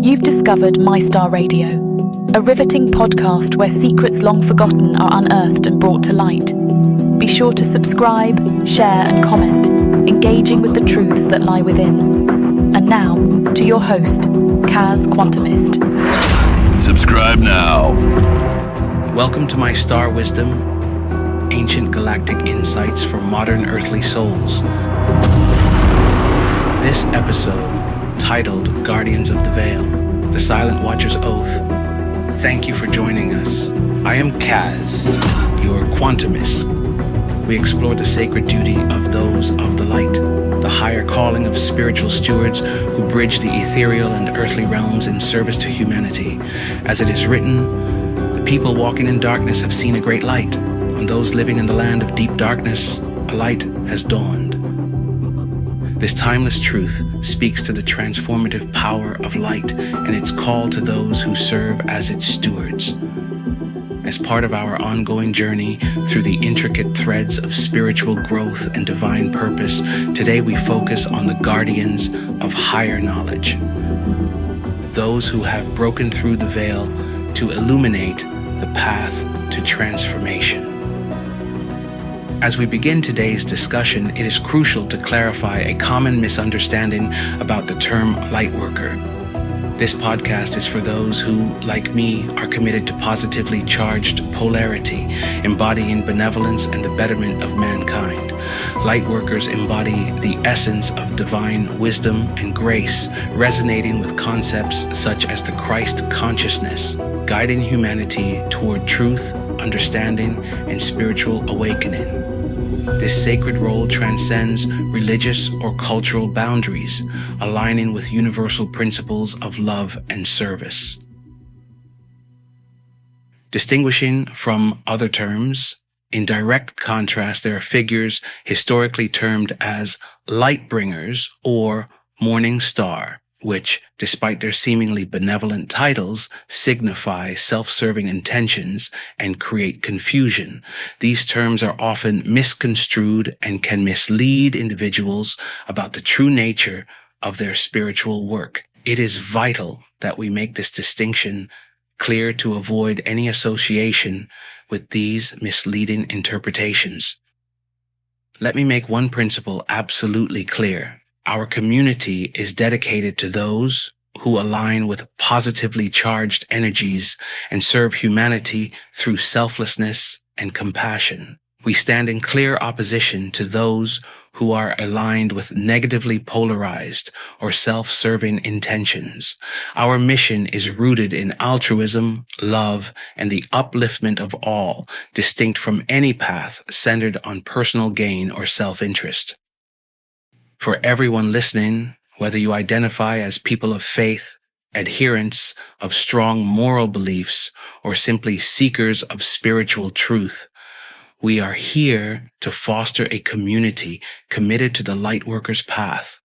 You've discovered MyStar Radio, a riveting podcast where secrets long forgotten are unearthed and brought to light. Be sure to subscribe, share and comment, engaging with the truths that lie within. And now, to your host, Kaz Quantumist. Subscribe now. Welcome to MyStar Wisdom, ancient galactic insights for modern earthly souls. This episode, titled Guardians of the Veil, The Silent Watcher's Oath. Thank you for joining us. I am Kaz, your Quantumist. We explore the sacred duty of those of the light, the higher calling of spiritual stewards who bridge the ethereal and earthly realms in service to humanity. As it is written, the people walking in darkness have seen a great light. On those living in the land of deep darkness, a light has dawned. This timeless truth speaks to the transformative power of light and its call to those who serve as its stewards. As part of our ongoing journey through the intricate threads of spiritual growth and divine purpose, today we focus on the guardians of higher knowledge, those who have broken through the veil to illuminate the path to transformation. As we begin today's discussion, it is crucial to clarify a common misunderstanding about the term Lightworker. This podcast is for those who, like me, are committed to positively charged polarity, embodying benevolence and the betterment of mankind. Lightworkers embody the essence of divine wisdom and grace, resonating with concepts such as the Christ consciousness, guiding humanity toward truth, understanding, and spiritual awakening. This sacred role transcends religious or cultural boundaries, aligning with universal principles of love and service. Distinguishing from other terms, in direct contrast, there are figures historically termed as Lightbringers or morning star, which, despite their seemingly benevolent titles, signify self-serving intentions and create confusion. These terms are often misconstrued and can mislead individuals about the true nature of their spiritual work. It is vital that we make this distinction clear to avoid any association with these misleading interpretations. Let me make one principle absolutely clear. Our community is dedicated to those who align with positively charged energies and serve humanity through selflessness and compassion. We stand in clear opposition to those who are aligned with negatively polarized or self-serving intentions. Our mission is rooted in altruism, love, and the upliftment of all, distinct from any path centered on personal gain or self-interest. For everyone listening, whether you identify as people of faith, adherents of strong moral beliefs, or simply seekers of spiritual truth, we are here to foster a community committed to the Lightworkers' path.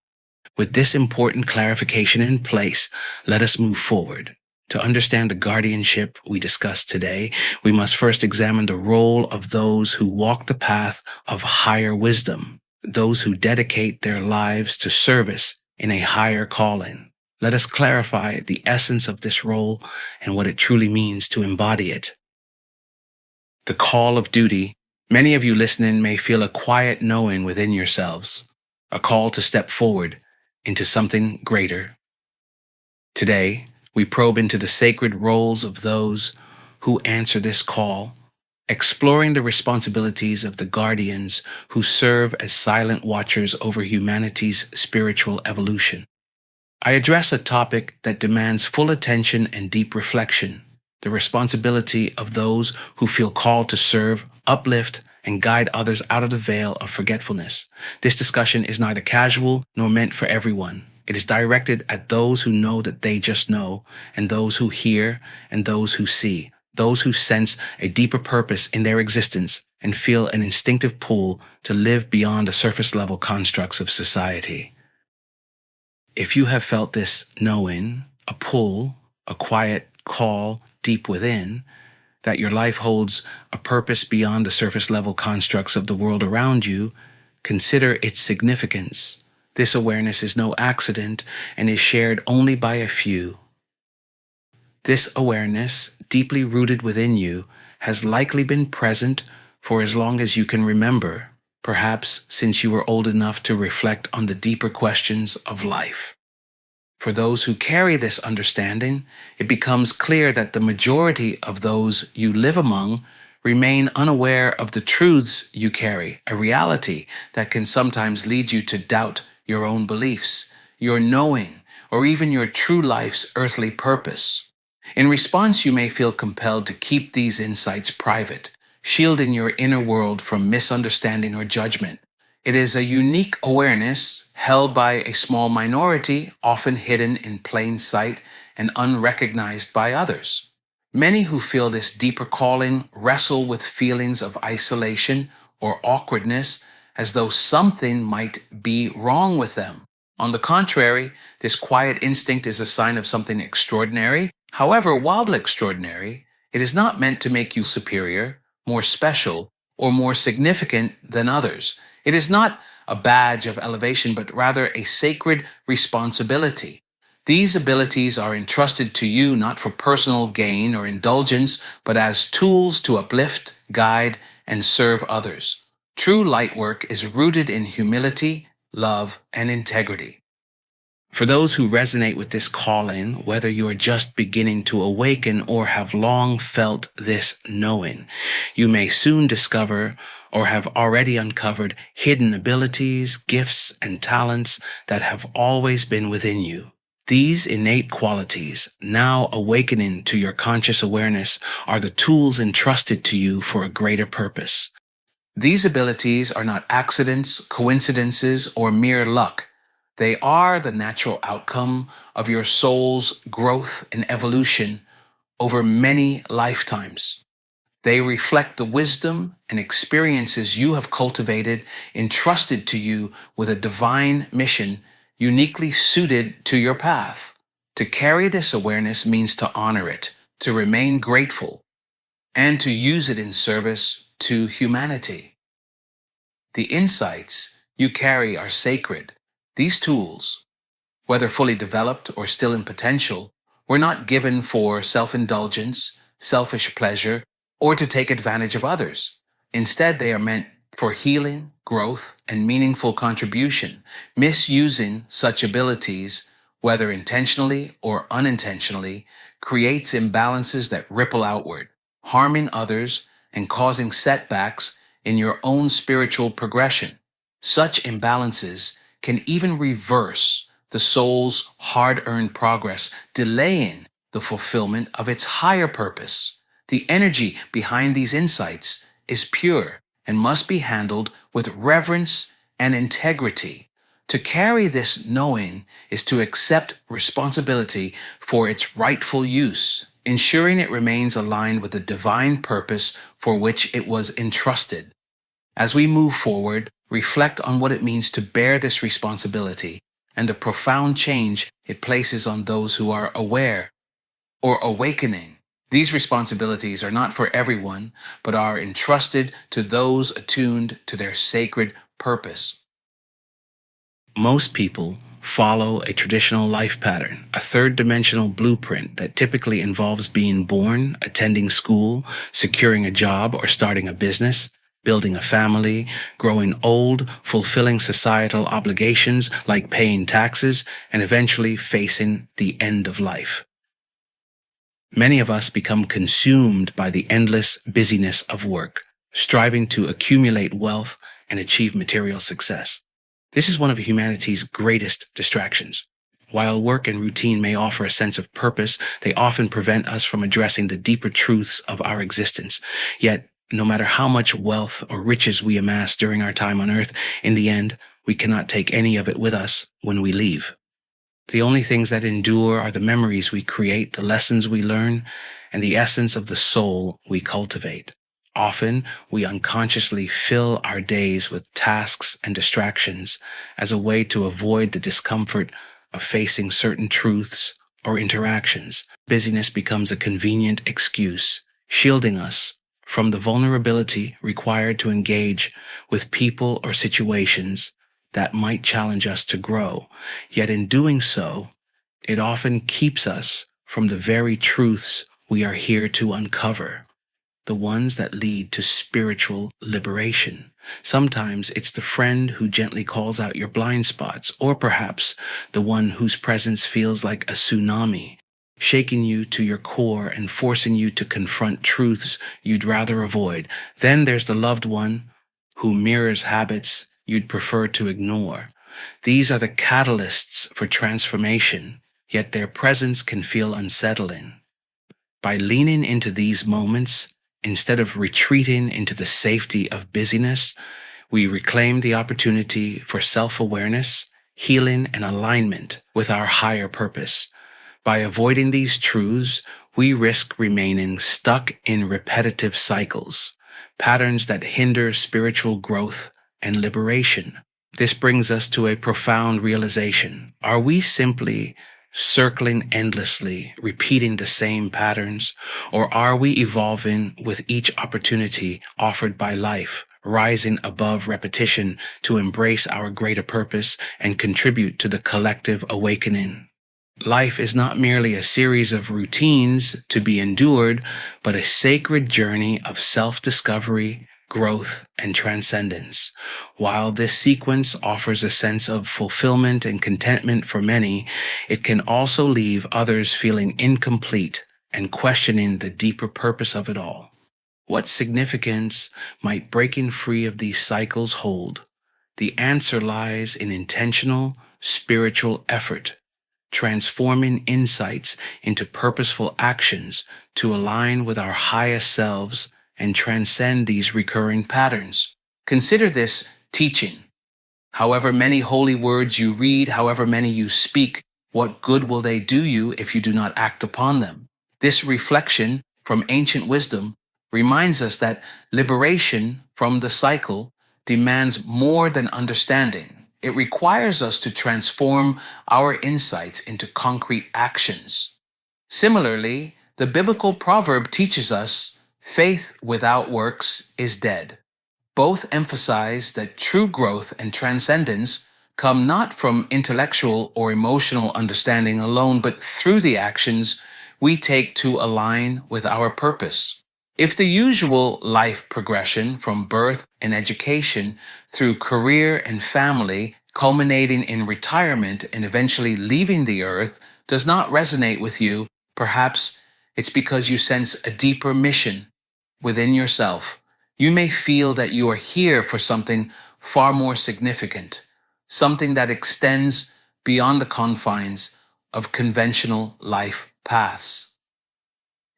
With this important clarification in place, let us move forward. To understand the guardianship we discussed today, we must first examine the role of those who walk the path of higher wisdom, those who dedicate their lives to service in a higher calling. Let us clarify the essence of this role and what it truly means to embody it. The call of duty. Many of you listening may feel a quiet knowing within yourselves, a call to step forward into something greater. Today, we probe into the sacred roles of those who answer this call, exploring the responsibilities of the guardians who serve as silent watchers over humanity's spiritual evolution. I address a topic that demands full attention and deep reflection, the responsibility of those who feel called to serve, uplift, and guide others out of the veil of forgetfulness. This discussion is neither casual nor meant for everyone. It is directed at those who know that they just know, and those who hear, and those who see. Those who sense a deeper purpose in their existence and feel an instinctive pull to live beyond the surface-level constructs of society. If you have felt this knowing, a pull, a quiet call deep within, that your life holds a purpose beyond the surface-level constructs of the world around you, consider its significance. This awareness is no accident and is shared only by a few. This awareness, deeply rooted within you, has likely been present for as long as you can remember, perhaps since you were old enough to reflect on the deeper questions of life. For those who carry this understanding, it becomes clear that the majority of those you live among remain unaware of the truths you carry, a reality that can sometimes lead you to doubt your own beliefs, your knowing, or even your true life's earthly purpose. In response, you may feel compelled to keep these insights private, shielding your inner world from misunderstanding or judgment. It is a unique awareness held by a small minority, often hidden in plain sight and unrecognized by others. Many who feel this deeper calling wrestle with feelings of isolation or awkwardness, as though something might be wrong with them. On the contrary, this quiet instinct is a sign of something extraordinary. However, while extraordinary, it is not meant to make you superior, more special, or more significant than others. It is not a badge of elevation, but rather a sacred responsibility. These abilities are entrusted to you not for personal gain or indulgence, but as tools to uplift, guide, and serve others. True light work is rooted in humility, love, and integrity. For those who resonate with this calling, whether you are just beginning to awaken or have long felt this knowing, you may soon discover or have already uncovered hidden abilities, gifts, and talents that have always been within you. These innate qualities, now awakening to your conscious awareness, are the tools entrusted to you for a greater purpose. These abilities are not accidents, coincidences, or mere luck. They are the natural outcome of your soul's growth and evolution over many lifetimes. They reflect the wisdom and experiences you have cultivated, entrusted to you with a divine mission uniquely suited to your path. To carry this awareness means to honor it, to remain grateful, and to use it in service to humanity. The insights you carry are sacred. These tools, whether fully developed or still in potential, were not given for self-indulgence, selfish pleasure, or to take advantage of others. Instead, they are meant for healing, growth, and meaningful contribution. Misusing such abilities, whether intentionally or unintentionally, creates imbalances that ripple outward, harming others and causing setbacks in your own spiritual progression. Such imbalances can even reverse the soul's hard-earned progress, delaying the fulfillment of its higher purpose. The energy behind these insights is pure and must be handled with reverence and integrity. To carry this knowing is to accept responsibility for its rightful use, ensuring it remains aligned with the divine purpose for which it was entrusted. As we move forward, reflect on what it means to bear this responsibility and the profound change it places on those who are aware or awakening. These responsibilities are not for everyone, but are entrusted to those attuned to their sacred purpose. Most people follow a traditional life pattern, a third-dimensional blueprint that typically involves being born, attending school, securing a job or starting a business, building a family, growing old, fulfilling societal obligations like paying taxes, and eventually facing the end of life. Many of us become consumed by the endless busyness of work, striving to accumulate wealth and achieve material success. This is one of humanity's greatest distractions. While work and routine may offer a sense of purpose, they often prevent us from addressing the deeper truths of our existence. Yet, no matter how much wealth or riches we amass during our time on earth, in the end, we cannot take any of it with us when we leave. The only things that endure are the memories we create, the lessons we learn, and the essence of the soul we cultivate. Often, we unconsciously fill our days with tasks and distractions as a way to avoid the discomfort of facing certain truths or interactions. Busyness becomes a convenient excuse, shielding us from the vulnerability required to engage with people or situations that might challenge us to grow. Yet in doing so, it often keeps us from the very truths we are here to uncover, the ones that lead to spiritual liberation. Sometimes it's the friend who gently calls out your blind spots, or perhaps the one whose presence feels like a tsunami, shaking you to your core and forcing you to confront truths you'd rather avoid. Then there's the loved one who mirrors habits you'd prefer to ignore. These are the catalysts for transformation, yet their presence can feel unsettling. By leaning into these moments, instead of retreating into the safety of busyness, we reclaim the opportunity for self-awareness, healing, and alignment with our higher purpose. By avoiding these truths, we risk remaining stuck in repetitive cycles, patterns that hinder spiritual growth and liberation. This brings us to a profound realization. Are we simply circling endlessly, repeating the same patterns, or are we evolving with each opportunity offered by life, rising above repetition to embrace our greater purpose and contribute to the collective awakening? Life is not merely a series of routines to be endured, but a sacred journey of self-discovery, growth, and transcendence. While this sequence offers a sense of fulfillment and contentment for many, it can also leave others feeling incomplete and questioning the deeper purpose of it all. What significance might breaking free of these cycles hold? The answer lies in intentional, spiritual effort, transforming insights into purposeful actions to align with our highest selves and transcend these recurring patterns. Consider this teaching. However many holy words you read, however many you speak, what good will they do you if you do not act upon them? This reflection from ancient wisdom reminds us that liberation from the cycle demands more than understanding. It requires us to transform our insights into concrete actions. Similarly, the biblical proverb teaches us faith without works is dead. Both emphasize that true growth and transcendence come not from intellectual or emotional understanding alone, but through the actions we take to align with our purpose. If the usual life progression from birth and education through career and family, culminating in retirement and eventually leaving the earth, does not resonate with you, perhaps it's because you sense a deeper mission within yourself. You may feel that you are here for something far more significant, something that extends beyond the confines of conventional life paths.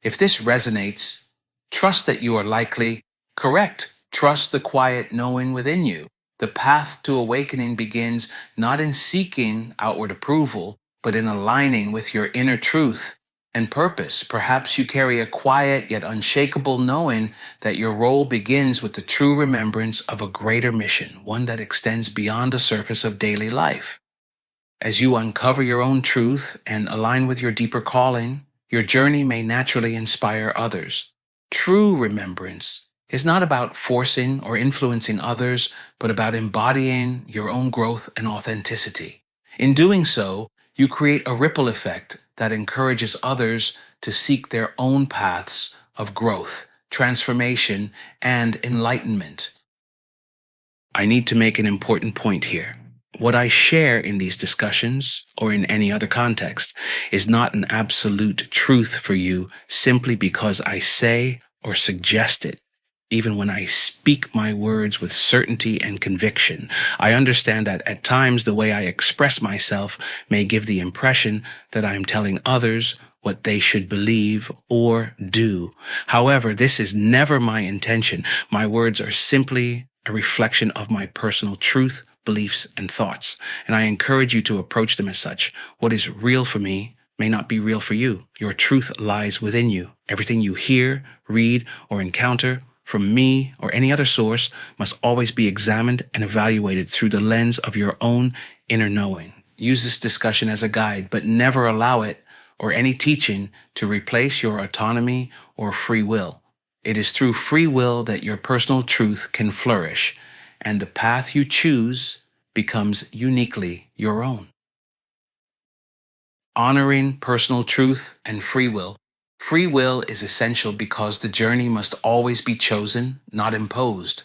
If this resonates, trust that you are likely correct. Trust the quiet knowing within you. The path to awakening begins not in seeking outward approval, but in aligning with your inner truth and purpose. Perhaps you carry a quiet yet unshakable knowing that your role begins with the true remembrance of a greater mission, one that extends beyond the surface of daily life. As you uncover your own truth and align with your deeper calling, your journey may naturally inspire others. True remembrance is not about forcing or influencing others, but about embodying your own growth and authenticity. In doing so, you create a ripple effect that encourages others to seek their own paths of growth, transformation, and enlightenment. I need to make an important point here. What I share in these discussions, or in any other context, is not an absolute truth for you simply because I say or suggest it. Even when I speak my words with certainty and conviction, I understand that at times the way I express myself may give the impression that I am telling others what they should believe or do. However, this is never my intention. My words are simply a reflection of my personal truth, beliefs, and thoughts, and I encourage you to approach them as such. What is real for me may not be real for you. Your truth lies within you. Everything you hear, read, or encounter from me or any other source must always be examined and evaluated through the lens of your own inner knowing. Use this discussion as a guide, but never allow it or any teaching to replace your autonomy or free will. It is through free will that your personal truth can flourish, and the path you choose becomes uniquely your own. honoring personal truth and free will. Free will is essential because the journey must always be chosen, not imposed.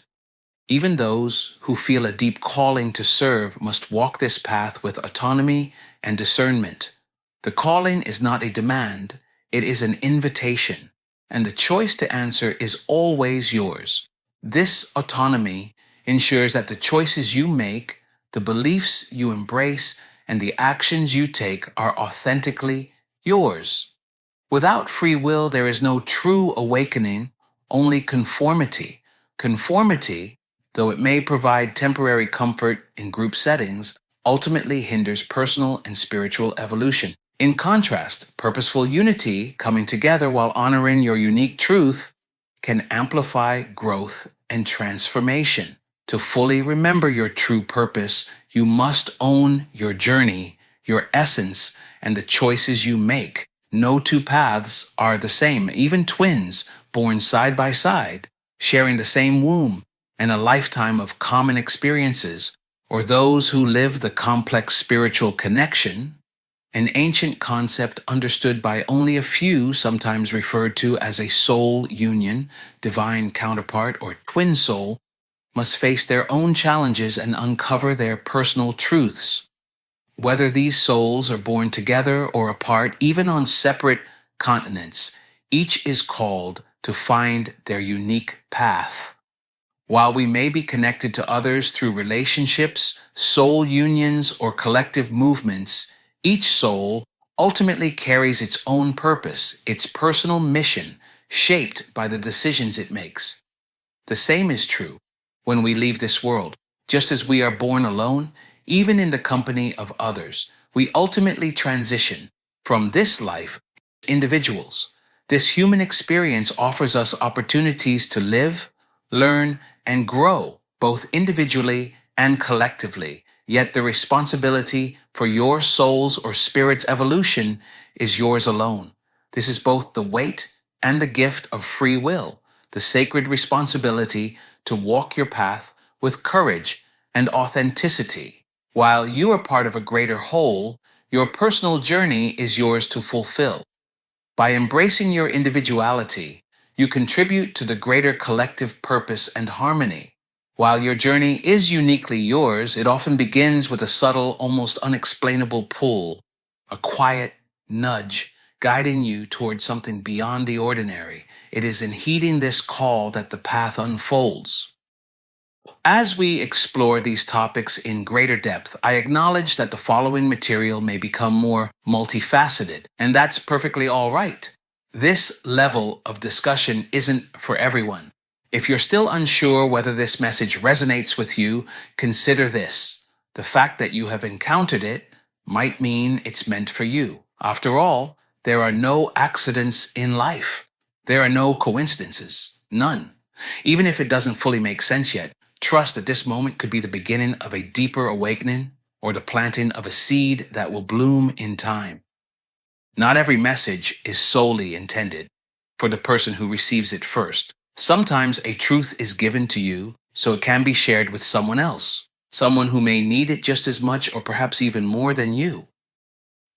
Even those who feel a deep calling to serve must walk this path with autonomy and discernment. The calling is not a demand, it is an invitation, and the choice to answer is always yours. This autonomy ensures that the choices you make, the beliefs you embrace, and the actions you take are authentically yours. Without free will, there is no true awakening, only conformity. Conformity, though it may provide temporary comfort in group settings, ultimately hinders personal and spiritual evolution. In contrast, purposeful unity, coming together while honoring your unique truth, can amplify growth and transformation. To fully remember your true purpose, you must own your journey, your essence, and the choices you make. No two paths are the same. Even twins, born side by side, sharing the same womb and a lifetime of common experiences, or those who live the complex spiritual connection, an ancient concept understood by only a few, sometimes referred to as a soul union, divine counterpart, or twin soul, must face their own challenges and uncover their personal truths. Whether these souls are born together or apart, even on separate continents, each is called to find their unique path. While we may be connected to others through relationships, soul unions, or collective movements, each soul ultimately carries its own purpose, its personal mission, shaped by the decisions it makes. The same is true when we leave this world. Just as we are born alone, even in the company of others, we ultimately transition from this life to individuals. This human experience offers us opportunities to live, learn, and grow, both individually and collectively. Yet the responsibility for your soul's or spirit's evolution is yours alone. This is both the weight and the gift of free will, the sacred responsibility to walk your path with courage and authenticity. While you are part of a greater whole, your personal journey is yours to fulfill. By embracing your individuality, you contribute to the greater collective purpose and harmony. While your journey is uniquely yours, it often begins with a subtle, almost unexplainable pull, a quiet nudge guiding you towards something beyond the ordinary. It is in heeding this call that the path unfolds. As we explore these topics in greater depth, I acknowledge that the following material may become more multifaceted, and that's perfectly all right. This level of discussion isn't for everyone. If you're still unsure whether this message resonates with you, consider this. The fact that you have encountered it might mean it's meant for you. After all, there are no accidents in life. There are no coincidences. None. Even if it doesn't fully make sense yet, trust that this moment could be the beginning of a deeper awakening or the planting of a seed that will bloom in time. Not every message is solely intended for the person who receives it first. Sometimes a truth is given to you so it can be shared with someone else, someone who may need it just as much or perhaps even more than you.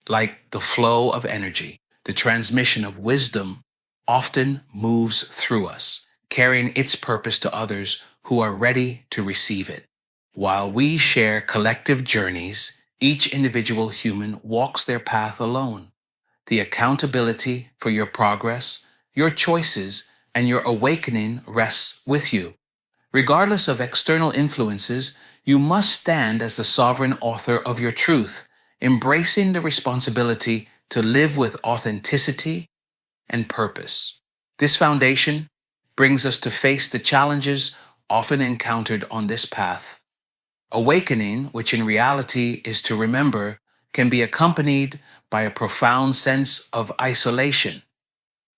Like the flow of energy, the transmission of wisdom often moves through us, carrying its purpose to others who are ready to receive it. While we share collective journeys, each individual human walks their path alone. The accountability for your progress, your choices, and your awakening rests with you. Regardless of external influences, you must stand as the sovereign author of your truth, embracing the responsibility to live with authenticity and purpose. This foundation brings us to face the challenges often encountered on this path. Awakening, which in reality is to remember, can be accompanied by a profound sense of isolation,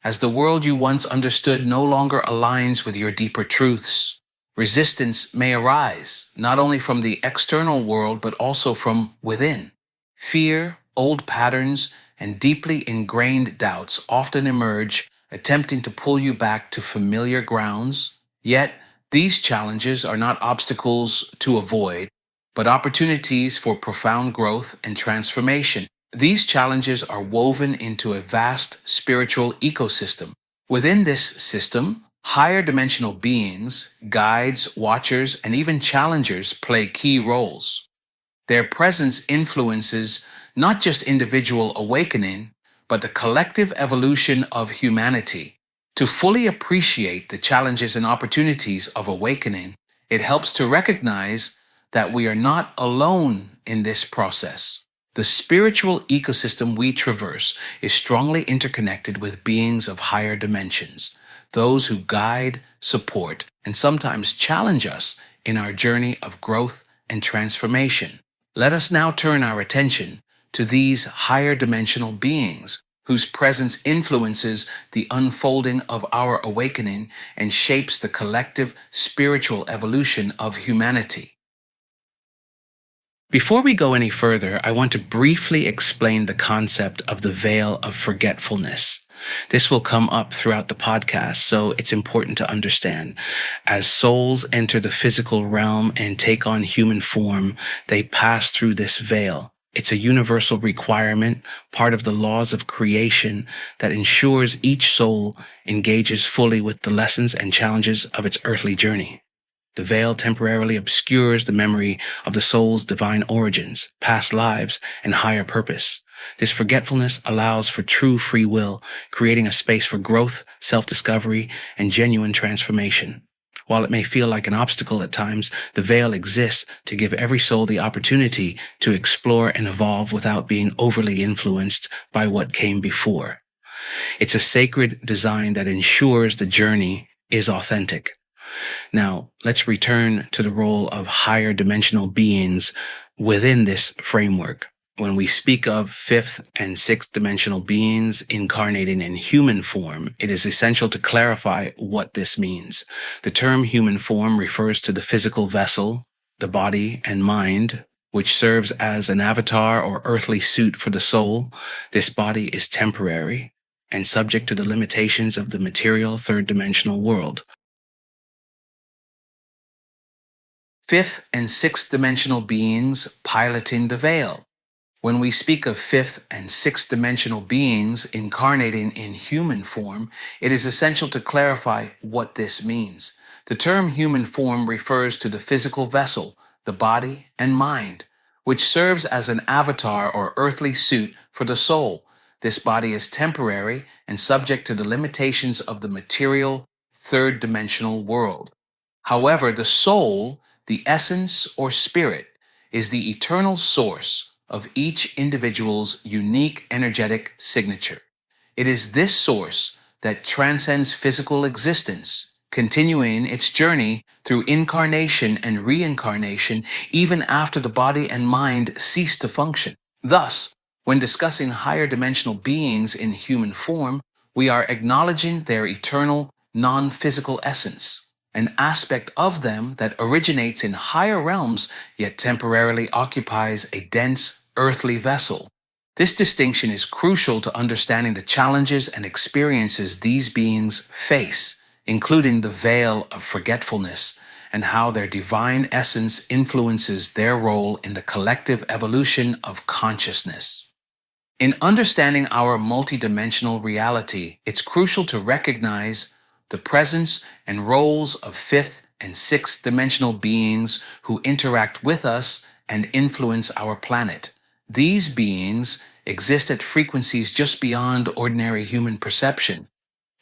as the world you once understood no longer aligns with your deeper truths. Resistance may arise, not only from the external world, but also from within. Fear, old patterns, and deeply ingrained doubts often emerge, attempting to pull you back to familiar grounds. Yet, these challenges are not obstacles to avoid, but opportunities for profound growth and transformation. These challenges are woven into a vast spiritual ecosystem. Within this system, higher dimensional beings, guides, watchers, and even challengers play key roles. Their presence influences not just individual awakening, but the collective evolution of humanity. To fully appreciate the challenges and opportunities of awakening, it helps to recognize that we are not alone in this process. The spiritual ecosystem we traverse is strongly interconnected with beings of higher dimensions, those who guide, support, and sometimes challenge us in our journey of growth and transformation. Let us now turn our attention to these higher dimensional beings whose presence influences the unfolding of our awakening and shapes the collective spiritual evolution of humanity. Before we go any further, I want to briefly explain the concept of the veil of forgetfulness. This will come up throughout the podcast, so it's important to understand. As souls enter the physical realm and take on human form, they pass through this veil. It's a universal requirement, part of the laws of creation that ensures each soul engages fully with the lessons and challenges of its earthly journey. The veil temporarily obscures the memory of the soul's divine origins, past lives, and higher purpose. This forgetfulness allows for true free will, creating a space for growth, self-discovery, and genuine transformation. While it may feel like an obstacle at times, the veil exists to give every soul the opportunity to explore and evolve without being overly influenced by what came before. It's a sacred design that ensures the journey is authentic. Now, let's return to the role of higher dimensional beings within this framework. When we speak of fifth and sixth dimensional beings incarnating in human form, it is essential to clarify what this means. The term human form refers to the physical vessel, the body and mind, which serves as an avatar or earthly suit for the soul. This body is temporary and subject to the limitations of the material third dimensional world. Fifth and sixth dimensional beings piloting the veil. When we speak of fifth and sixth dimensional beings incarnating in human form, it is essential to clarify what this means. The term human form refers to the physical vessel, the body and mind, which serves as an avatar or earthly suit for the soul. This body is temporary and subject to the limitations of the material third dimensional world. However, the soul, the essence or spirit, is the eternal source of each individual's unique energetic signature. It is this source that transcends physical existence, continuing its journey through incarnation and reincarnation even after the body and mind cease to function. Thus, when discussing higher dimensional beings in human form, we are acknowledging their eternal, non-physical essence, an aspect of them that originates in higher realms yet temporarily occupies a dense earthly vessel. This distinction is crucial to understanding the challenges and experiences these beings face, including the veil of forgetfulness and how their divine essence influences their role in the collective evolution of consciousness. In understanding our multidimensional reality, it's crucial to recognize the presence and roles of fifth and sixth dimensional beings who interact with us and influence our planet. These beings exist at frequencies just beyond ordinary human perception,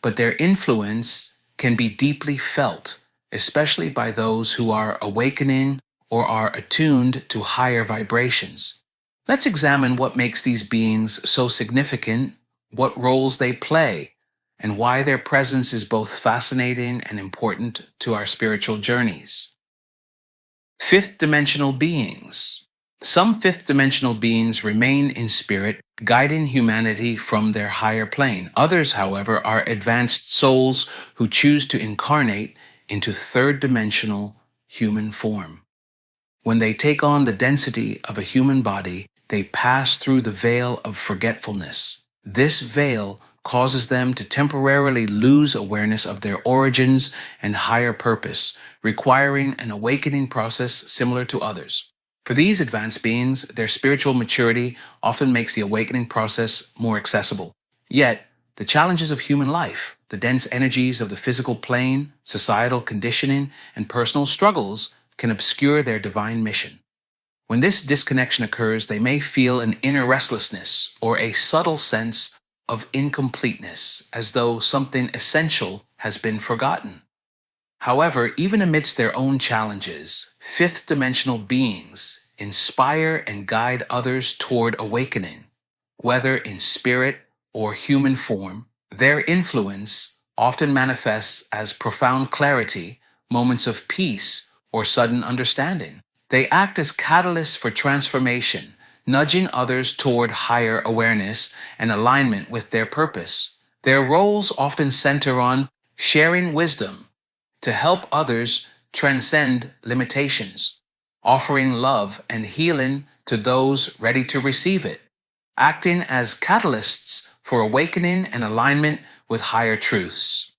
but their influence can be deeply felt, especially by those who are awakening or are attuned to higher vibrations. Let's examine what makes these beings so significant, what roles they play, and why their presence is both fascinating and important to our spiritual journeys. Fifth dimensional beings. Some fifth dimensional beings remain in spirit, guiding humanity from their higher plane. Others, however, are advanced souls who choose to incarnate into third dimensional human form. When they take on the density of a human body, they pass through the veil of forgetfulness. This veil causes them to temporarily lose awareness of their origins and higher purpose, requiring an awakening process similar to others. For these advanced beings, their spiritual maturity often makes the awakening process more accessible. Yet, the challenges of human life, the dense energies of the physical plane, societal conditioning, and personal struggles can obscure their divine mission. When this disconnection occurs, they may feel an inner restlessness or a subtle sense of incompleteness, as though something essential has been forgotten. However, even amidst their own challenges, fifth-dimensional beings inspire and guide others toward awakening, whether in spirit or human form. Their influence often manifests as profound clarity, moments of peace, or sudden understanding. They act as catalysts for transformation, nudging others toward higher awareness and alignment with their purpose. Their roles often center on sharing wisdom to help others transcend limitations, offering love and healing to those ready to receive it, acting as catalysts for awakening and alignment with higher truths.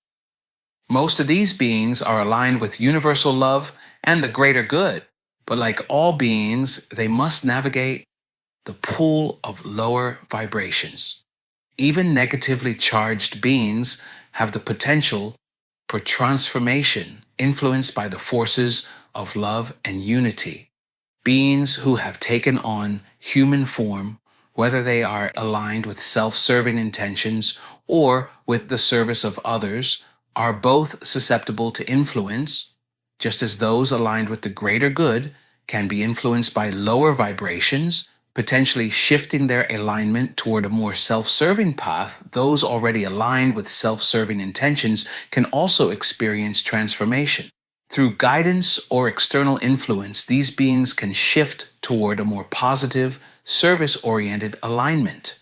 Most of these beings are aligned with universal love and the greater good, but like all beings, they must navigate the pool of lower vibrations. Even negatively charged beings have the potential for transformation influenced by the forces of love and unity. Beings who have taken on human form, whether they are aligned with self-serving intentions or with the service of others, are both susceptible to influence, just as those aligned with the greater good can be influenced by lower vibrations, potentially shifting their alignment toward a more self-serving path. Those already aligned with self-serving intentions can also experience transformation. Through guidance or external influence, these beings can shift toward a more positive, service-oriented alignment.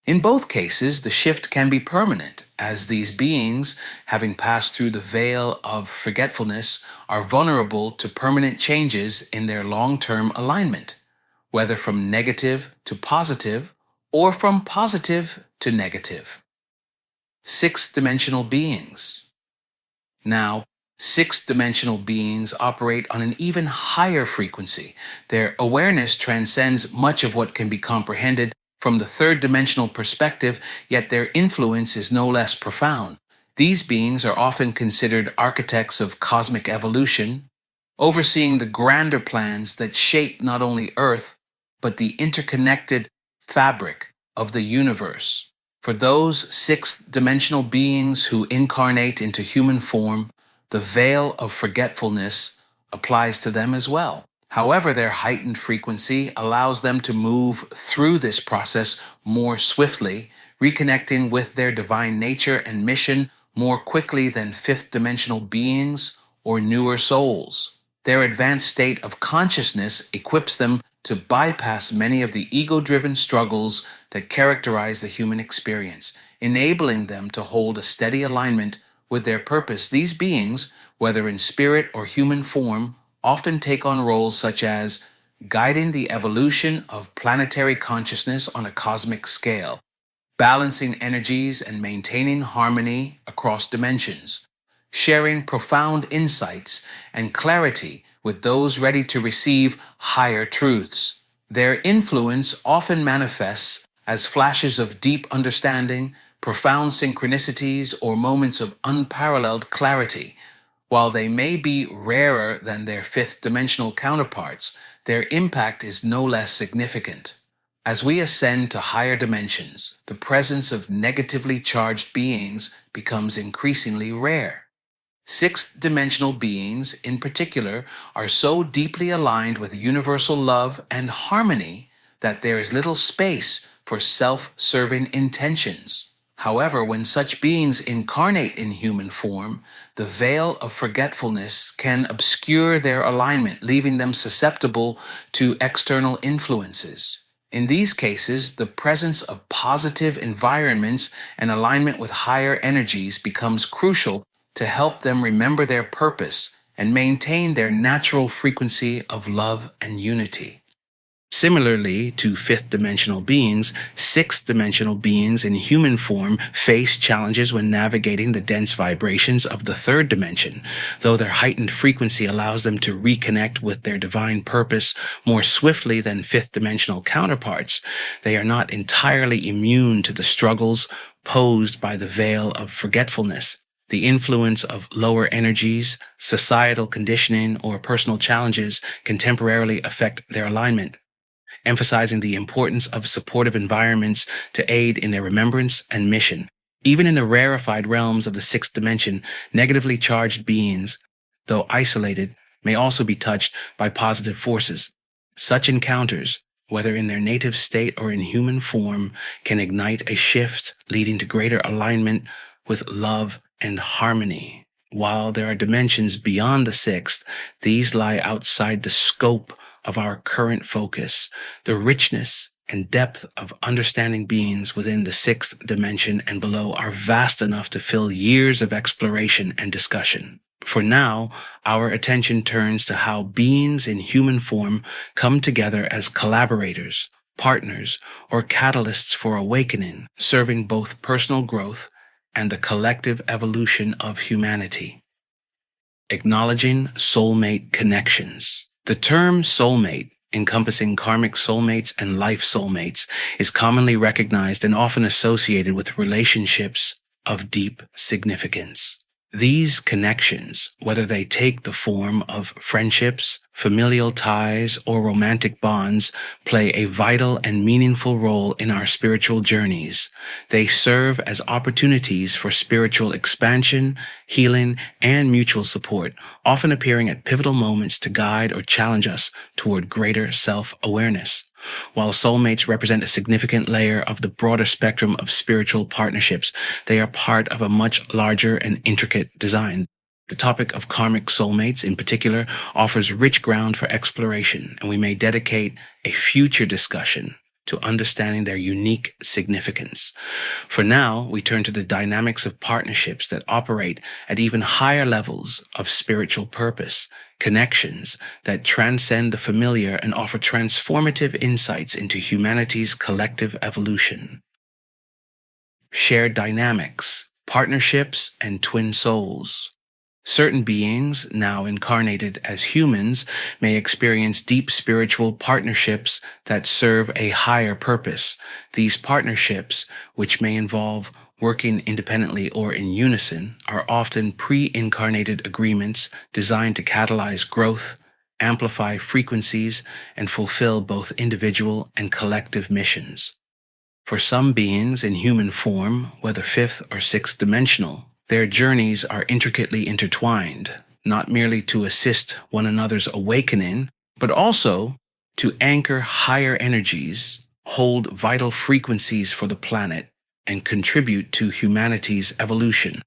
In both cases, the shift can be permanent, as these beings, having passed through the veil of forgetfulness, are vulnerable to permanent changes in their long-term alignment, whether from negative to positive or from positive to negative. Sixth-dimensional beings. Now, sixth-dimensional beings operate on an even higher frequency. Their awareness transcends much of what can be comprehended from the third-dimensional perspective, yet their influence is no less profound. These beings are often considered architects of cosmic evolution, overseeing the grander plans that shape not only Earth, but the interconnected fabric of the universe. For those sixth-dimensional beings who incarnate into human form, the veil of forgetfulness applies to them as well. However, their heightened frequency allows them to move through this process more swiftly, reconnecting with their divine nature and mission more quickly than fifth-dimensional beings or newer souls. Their advanced state of consciousness equips them to bypass many of the ego-driven struggles that characterize the human experience, enabling them to hold a steady alignment with their purpose. These beings, whether in spirit or human form, often take on roles such as guiding the evolution of planetary consciousness on a cosmic scale, balancing energies and maintaining harmony across dimensions, sharing profound insights and clarity with those ready to receive higher truths. Their influence often manifests as flashes of deep understanding, profound synchronicities, or moments of unparalleled clarity. While they may be rarer than their fifth-dimensional counterparts, their impact is no less significant. As we ascend to higher dimensions, the presence of negatively charged beings becomes increasingly rare. Sixth-dimensional beings, in particular, are so deeply aligned with universal love and harmony that there is little space for self-serving intentions. However, when such beings incarnate in human form, the veil of forgetfulness can obscure their alignment, leaving them susceptible to external influences. In these cases, the presence of positive environments and alignment with higher energies becomes crucial to help them remember their purpose and maintain their natural frequency of love and unity. Similarly to fifth-dimensional beings, sixth-dimensional beings in human form face challenges when navigating the dense vibrations of the third dimension, though their heightened frequency allows them to reconnect with their divine purpose more swiftly than fifth-dimensional counterparts. They are not entirely immune to the struggles posed by the veil of forgetfulness. The influence of lower energies, societal conditioning, or personal challenges can temporarily affect their alignment, emphasizing the importance of supportive environments to aid in their remembrance and mission. Even in the rarefied realms of the sixth dimension, negatively charged beings, though isolated, may also be touched by positive forces. Such encounters, whether in their native state or in human form, can ignite a shift leading to greater alignment with love and harmony. While there are dimensions beyond the sixth, these lie outside the scope of our current focus. The richness and depth of understanding beings within the sixth dimension and below are vast enough to fill years of exploration and discussion. For now, our attention turns to how beings in human form come together as collaborators, partners, or catalysts for awakening, serving both personal growth and the collective evolution of humanity. Acknowledging soulmate connections. The term soulmate, encompassing karmic soulmates and life soulmates, is commonly recognized and often associated with relationships of deep significance. These connections, whether they take the form of friendships, familial ties, or romantic bonds, play a vital and meaningful role in our spiritual journeys. They serve as opportunities for spiritual expansion, healing, and mutual support, often appearing at pivotal moments to guide or challenge us toward greater self-awareness. While soulmates represent a significant layer of the broader spectrum of spiritual partnerships, they are part of a much larger and intricate design. The topic of karmic soulmates in particular offers rich ground for exploration, and we may dedicate a future discussion to understanding their unique significance. For now, we turn to the dynamics of partnerships that operate at even higher levels of spiritual purpose, connections that transcend the familiar and offer transformative insights into humanity's collective evolution. Shared dynamics, partnerships, and twin souls. Certain beings, now incarnated as humans, may experience deep spiritual partnerships that serve a higher purpose. These partnerships, which may involve working independently or in unison, are often pre-incarnated agreements designed to catalyze growth, amplify frequencies, and fulfill both individual and collective missions. For some beings in human form, whether fifth or sixth dimensional, their journeys are intricately intertwined, not merely to assist one another's awakening, but also to anchor higher energies, hold vital frequencies for the planet, and contribute to humanity's evolution.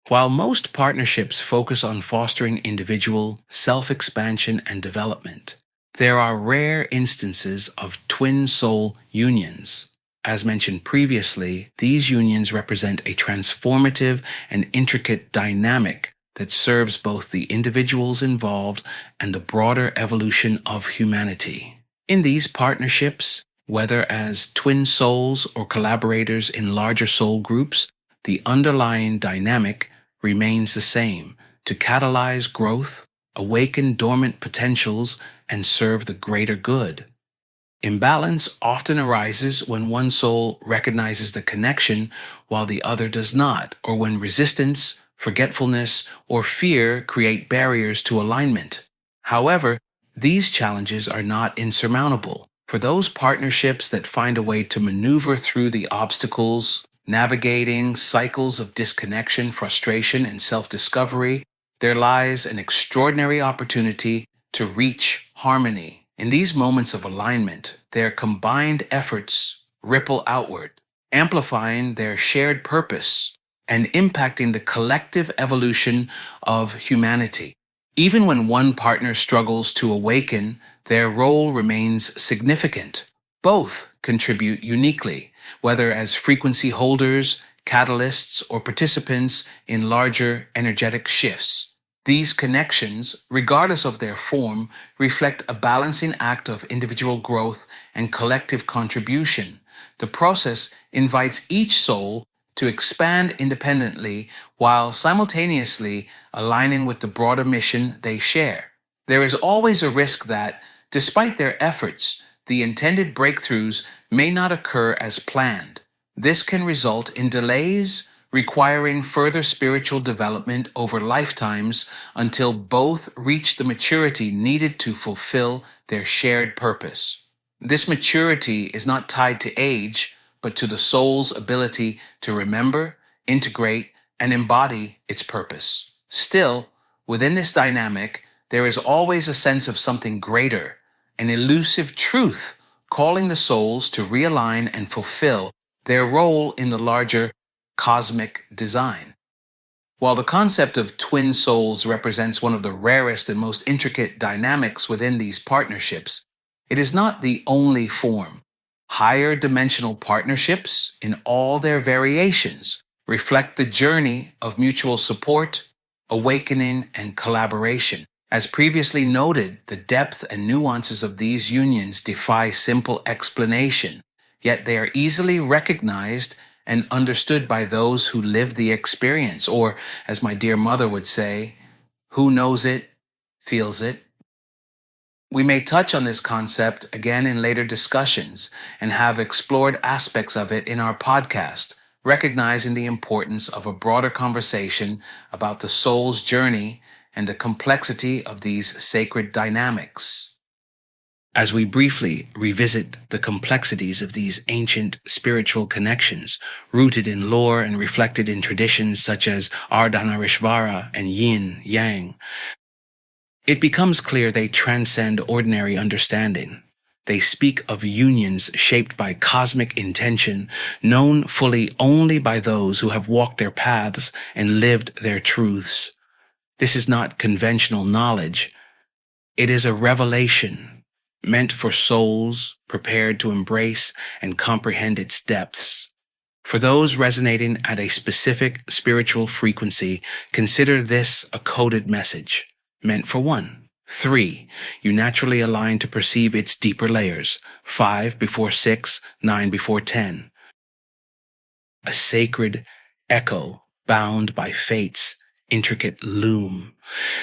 While most partnerships focus on fostering individual self-expansion and development, there are rare instances of twin soul unions. As mentioned previously, these unions represent a transformative and intricate dynamic that serves both the individuals involved and the broader evolution of humanity. In these partnerships, whether as twin souls or collaborators in larger soul groups, the underlying dynamic remains the same: to catalyze growth, awaken dormant potentials, and serve the greater good. Imbalance often arises when one soul recognizes the connection while the other does not, or when resistance, forgetfulness, or fear create barriers to alignment. However, these challenges are not insurmountable. For those partnerships that find a way to maneuver through the obstacles, navigating cycles of disconnection, frustration, and self-discovery, there lies an extraordinary opportunity to reach harmony. In these moments of alignment, their combined efforts ripple outward, amplifying their shared purpose and impacting the collective evolution of humanity. Even when one partner struggles to awaken, their role remains significant. Both contribute uniquely, whether as frequency holders, catalysts, or participants in larger energetic shifts. These connections, regardless of their form, reflect a balancing act of individual growth and collective contribution. The process invites each soul to expand independently while simultaneously aligning with the broader mission they share. There is always a risk that, despite their efforts, the intended breakthroughs may not occur as planned. This can result in delays, requiring further spiritual development over lifetimes until both reach the maturity needed to fulfill their shared purpose. This maturity is not tied to age, but to the soul's ability to remember, integrate, and embody its purpose. Still, within this dynamic, there is always a sense of something greater, an elusive truth calling the souls to realign and fulfill their role in the larger cosmic design. While the concept of twin souls represents one of the rarest and most intricate dynamics within these partnerships, it is not the only form. Higher dimensional partnerships, in all their variations, reflect the journey of mutual support, awakening, and collaboration. As previously noted, the depth and nuances of these unions defy simple explanation, yet they are easily recognized and understood by those who live the experience, or, as my dear mother would say, who knows it, feels it. We may touch on this concept again in later discussions and have explored aspects of it in our podcast, recognizing the importance of a broader conversation about the soul's journey and the complexity of these sacred dynamics. As we briefly revisit the complexities of these ancient spiritual connections, rooted in lore and reflected in traditions such as Ardhanarishvara and Yin Yang, it becomes clear they transcend ordinary understanding. They speak of unions shaped by cosmic intention, known fully only by those who have walked their paths and lived their truths. This is not conventional knowledge. It is a revelation meant for souls prepared to embrace and comprehend its depths. For those resonating at a specific spiritual frequency, consider this a coded message, meant for 1. 3. You naturally align to perceive its deeper layers. 5 before 6, 9 before 10. A sacred echo bound by fate's intricate loom.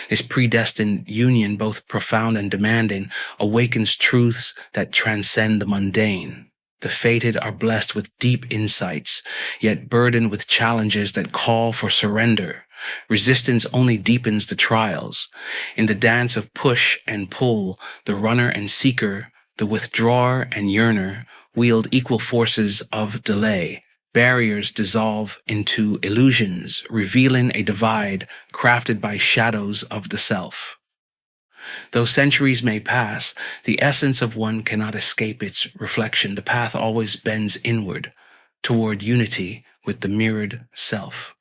This predestined union, both profound and demanding, awakens truths that transcend the mundane. The fated are blessed with deep insights, yet burdened with challenges that call for surrender. Resistance only deepens the trials. In the dance of push and pull, the runner and seeker, the withdrawer and yearner, wield equal forces of delay. Barriers dissolve into illusions, revealing a divide crafted by shadows of the self. Though centuries may pass, the essence of one cannot escape its reflection. The path always bends inward, toward unity with the mirrored self.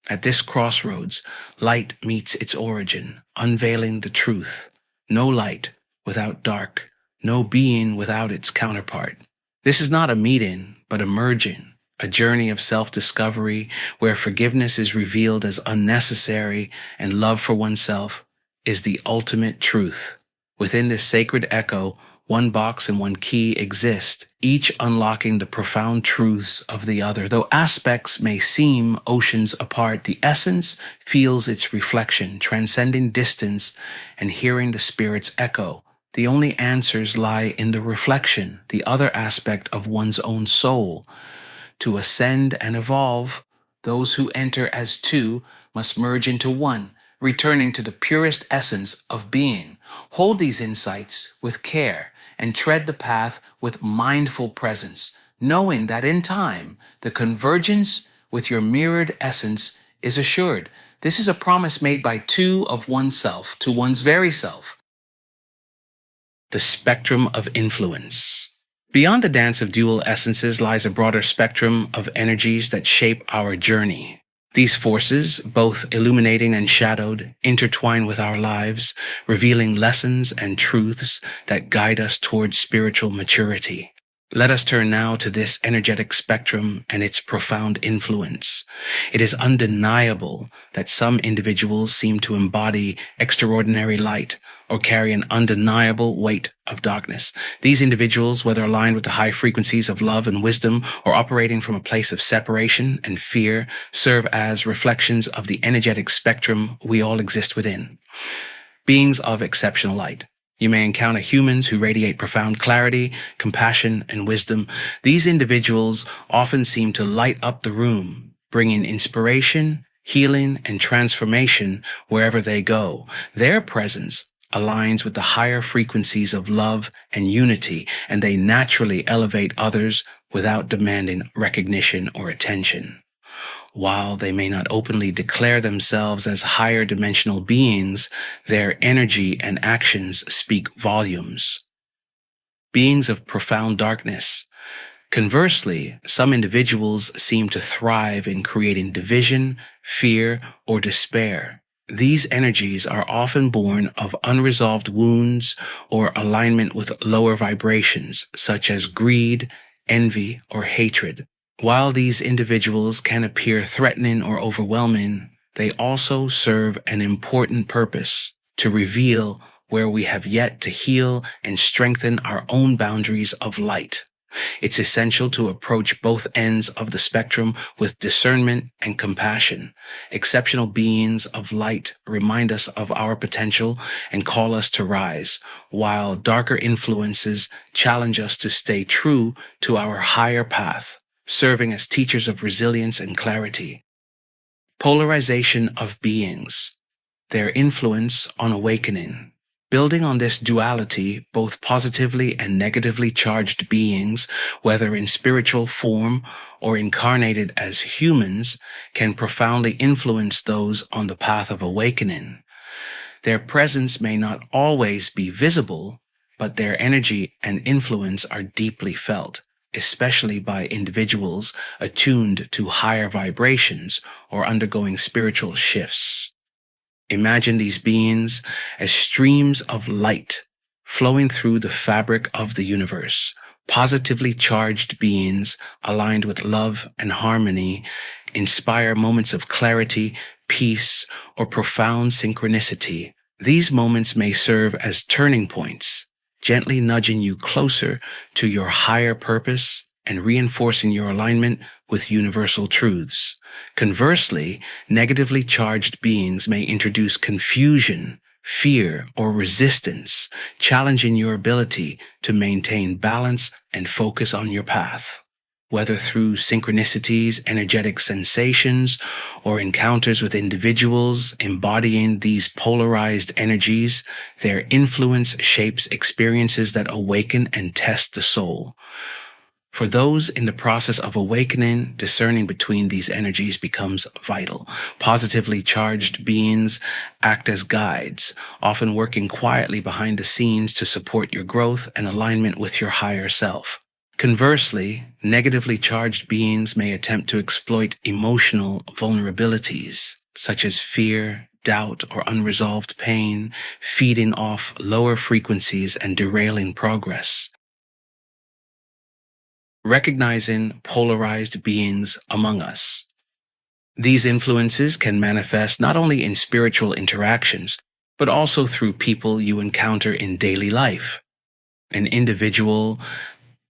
At this crossroads, light meets its origin, unveiling the truth. No light without dark, no being without its counterpart. This is not a meeting, but a merging. A journey of self-discovery where forgiveness is revealed as unnecessary and love for oneself is the ultimate truth. Within this sacred echo, one box and one key exist, each unlocking the profound truths of the other. Though aspects may seem oceans apart, the essence feels its reflection, transcending distance and hearing the spirit's echo. The only answers lie in the reflection, the other aspect of one's own soul. To ascend and evolve, those who enter as two must merge into one, returning to the purest essence of being. Hold these insights with care and tread the path with mindful presence, knowing that in time, the convergence with your mirrored essence is assured. This is a promise made by two of oneself to one's very self. The spectrum of influence. Beyond the dance of dual essences lies a broader spectrum of energies that shape our journey. These forces, both illuminating and shadowed, intertwine with our lives, revealing lessons and truths that guide us towards spiritual maturity. Let us turn now to this energetic spectrum and its profound influence. It is undeniable that some individuals seem to embody extraordinary light or carry an undeniable weight of darkness. These individuals, whether aligned with the high frequencies of love and wisdom or operating from a place of separation and fear, serve as reflections of the energetic spectrum we all exist within. Beings of exceptional light. You may encounter humans who radiate profound clarity, compassion, and wisdom. These individuals often seem to light up the room, bringing inspiration, healing, and transformation wherever they go. Their presence aligns with the higher frequencies of love and unity, and they naturally elevate others without demanding recognition or attention. While they may not openly declare themselves as higher dimensional beings, their energy and actions speak volumes. Beings of profound darkness. Conversely, some individuals seem to thrive in creating division, fear, or despair. These energies are often born of unresolved wounds or alignment with lower vibrations, such as greed, envy, or hatred. While these individuals can appear threatening or overwhelming, they also serve an important purpose to reveal where we have yet to heal and strengthen our own boundaries of light. It's essential to approach both ends of the spectrum with discernment and compassion. Exceptional beings of light remind us of our potential and call us to rise, while darker influences challenge us to stay true to our higher path, serving as teachers of resilience and clarity. Polarization of beings. Their influence on awakening. Building on this duality, both positively and negatively charged beings, whether in spiritual form or incarnated as humans, can profoundly influence those on the path of awakening. Their presence may not always be visible, but their energy and influence are deeply felt, especially by individuals attuned to higher vibrations or undergoing spiritual shifts. Imagine these beings as streams of light flowing through the fabric of the universe. Positively charged beings aligned with love and harmony inspire moments of clarity, peace, or profound synchronicity. These moments may serve as turning points, gently nudging you closer to your higher purpose and reinforcing your alignment with universal truths. Conversely, negatively charged beings may introduce confusion, fear, or resistance, challenging your ability to maintain balance and focus on your path. Whether through synchronicities, energetic sensations, or encounters with individuals embodying these polarized energies, their influence shapes experiences that awaken and test the soul. For those in the process of awakening, discerning between these energies becomes vital. Positively charged beings act as guides, often working quietly behind the scenes to support your growth and alignment with your higher self. Conversely, negatively charged beings may attempt to exploit emotional vulnerabilities, such as fear, doubt, or unresolved pain, feeding off lower frequencies and derailing progress. Recognizing polarized beings among us. These influences can manifest not only in spiritual interactions, but also through people you encounter in daily life. An individual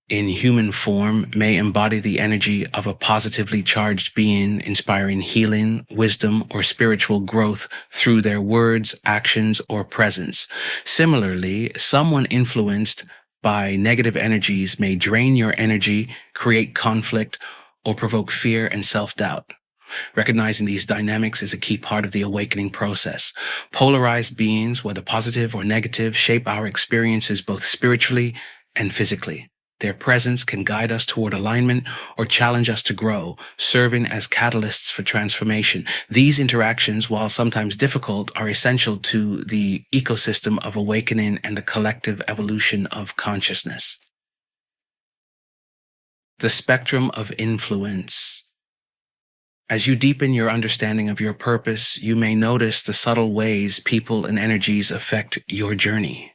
in human form may embody the energy of a positively charged being, inspiring healing, wisdom, or spiritual growth through their words, actions, or presence. Similarly, someone influenced by negative energies may drain your energy, create conflict, or provoke fear and self-doubt. Recognizing these dynamics is a key part of the awakening process. Polarized beings, whether positive or negative, shape our experiences both spiritually and physically. Their presence can guide us toward alignment or challenge us to grow, serving as catalysts for transformation. These interactions, while sometimes difficult, are essential to the ecosystem of awakening and the collective evolution of consciousness. The spectrum of influence. As you deepen your understanding of your purpose, you may notice the subtle ways people and energies affect your journey.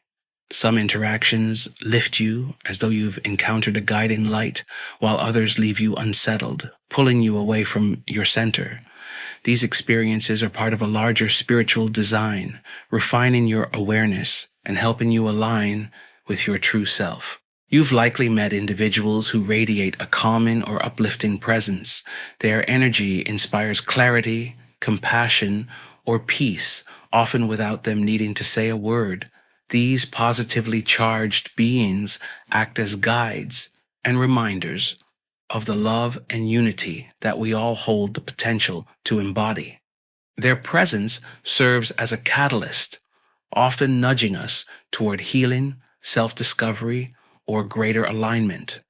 Some interactions lift you as though you've encountered a guiding light, while others leave you unsettled, pulling you away from your center. These experiences are part of a larger spiritual design, refining your awareness and helping you align with your true self. You've likely met individuals who radiate a calming or uplifting presence. Their energy inspires clarity, compassion, or peace, often without them needing to say a word. These positively charged beings act as guides and reminders of the love and unity that we all hold the potential to embody. Their presence serves as a catalyst, often nudging us toward healing, self-discovery, or greater alignment.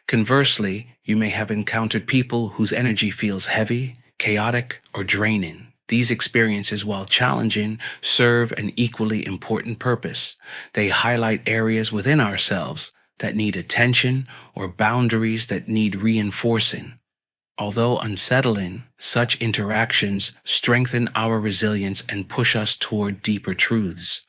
Conversely, you may have encountered people whose energy feels heavy, chaotic, or draining. These experiences, while challenging, serve an equally important purpose. They highlight areas within ourselves that need attention or boundaries that need reinforcing. Although unsettling, such interactions strengthen our resilience and push us toward deeper truths.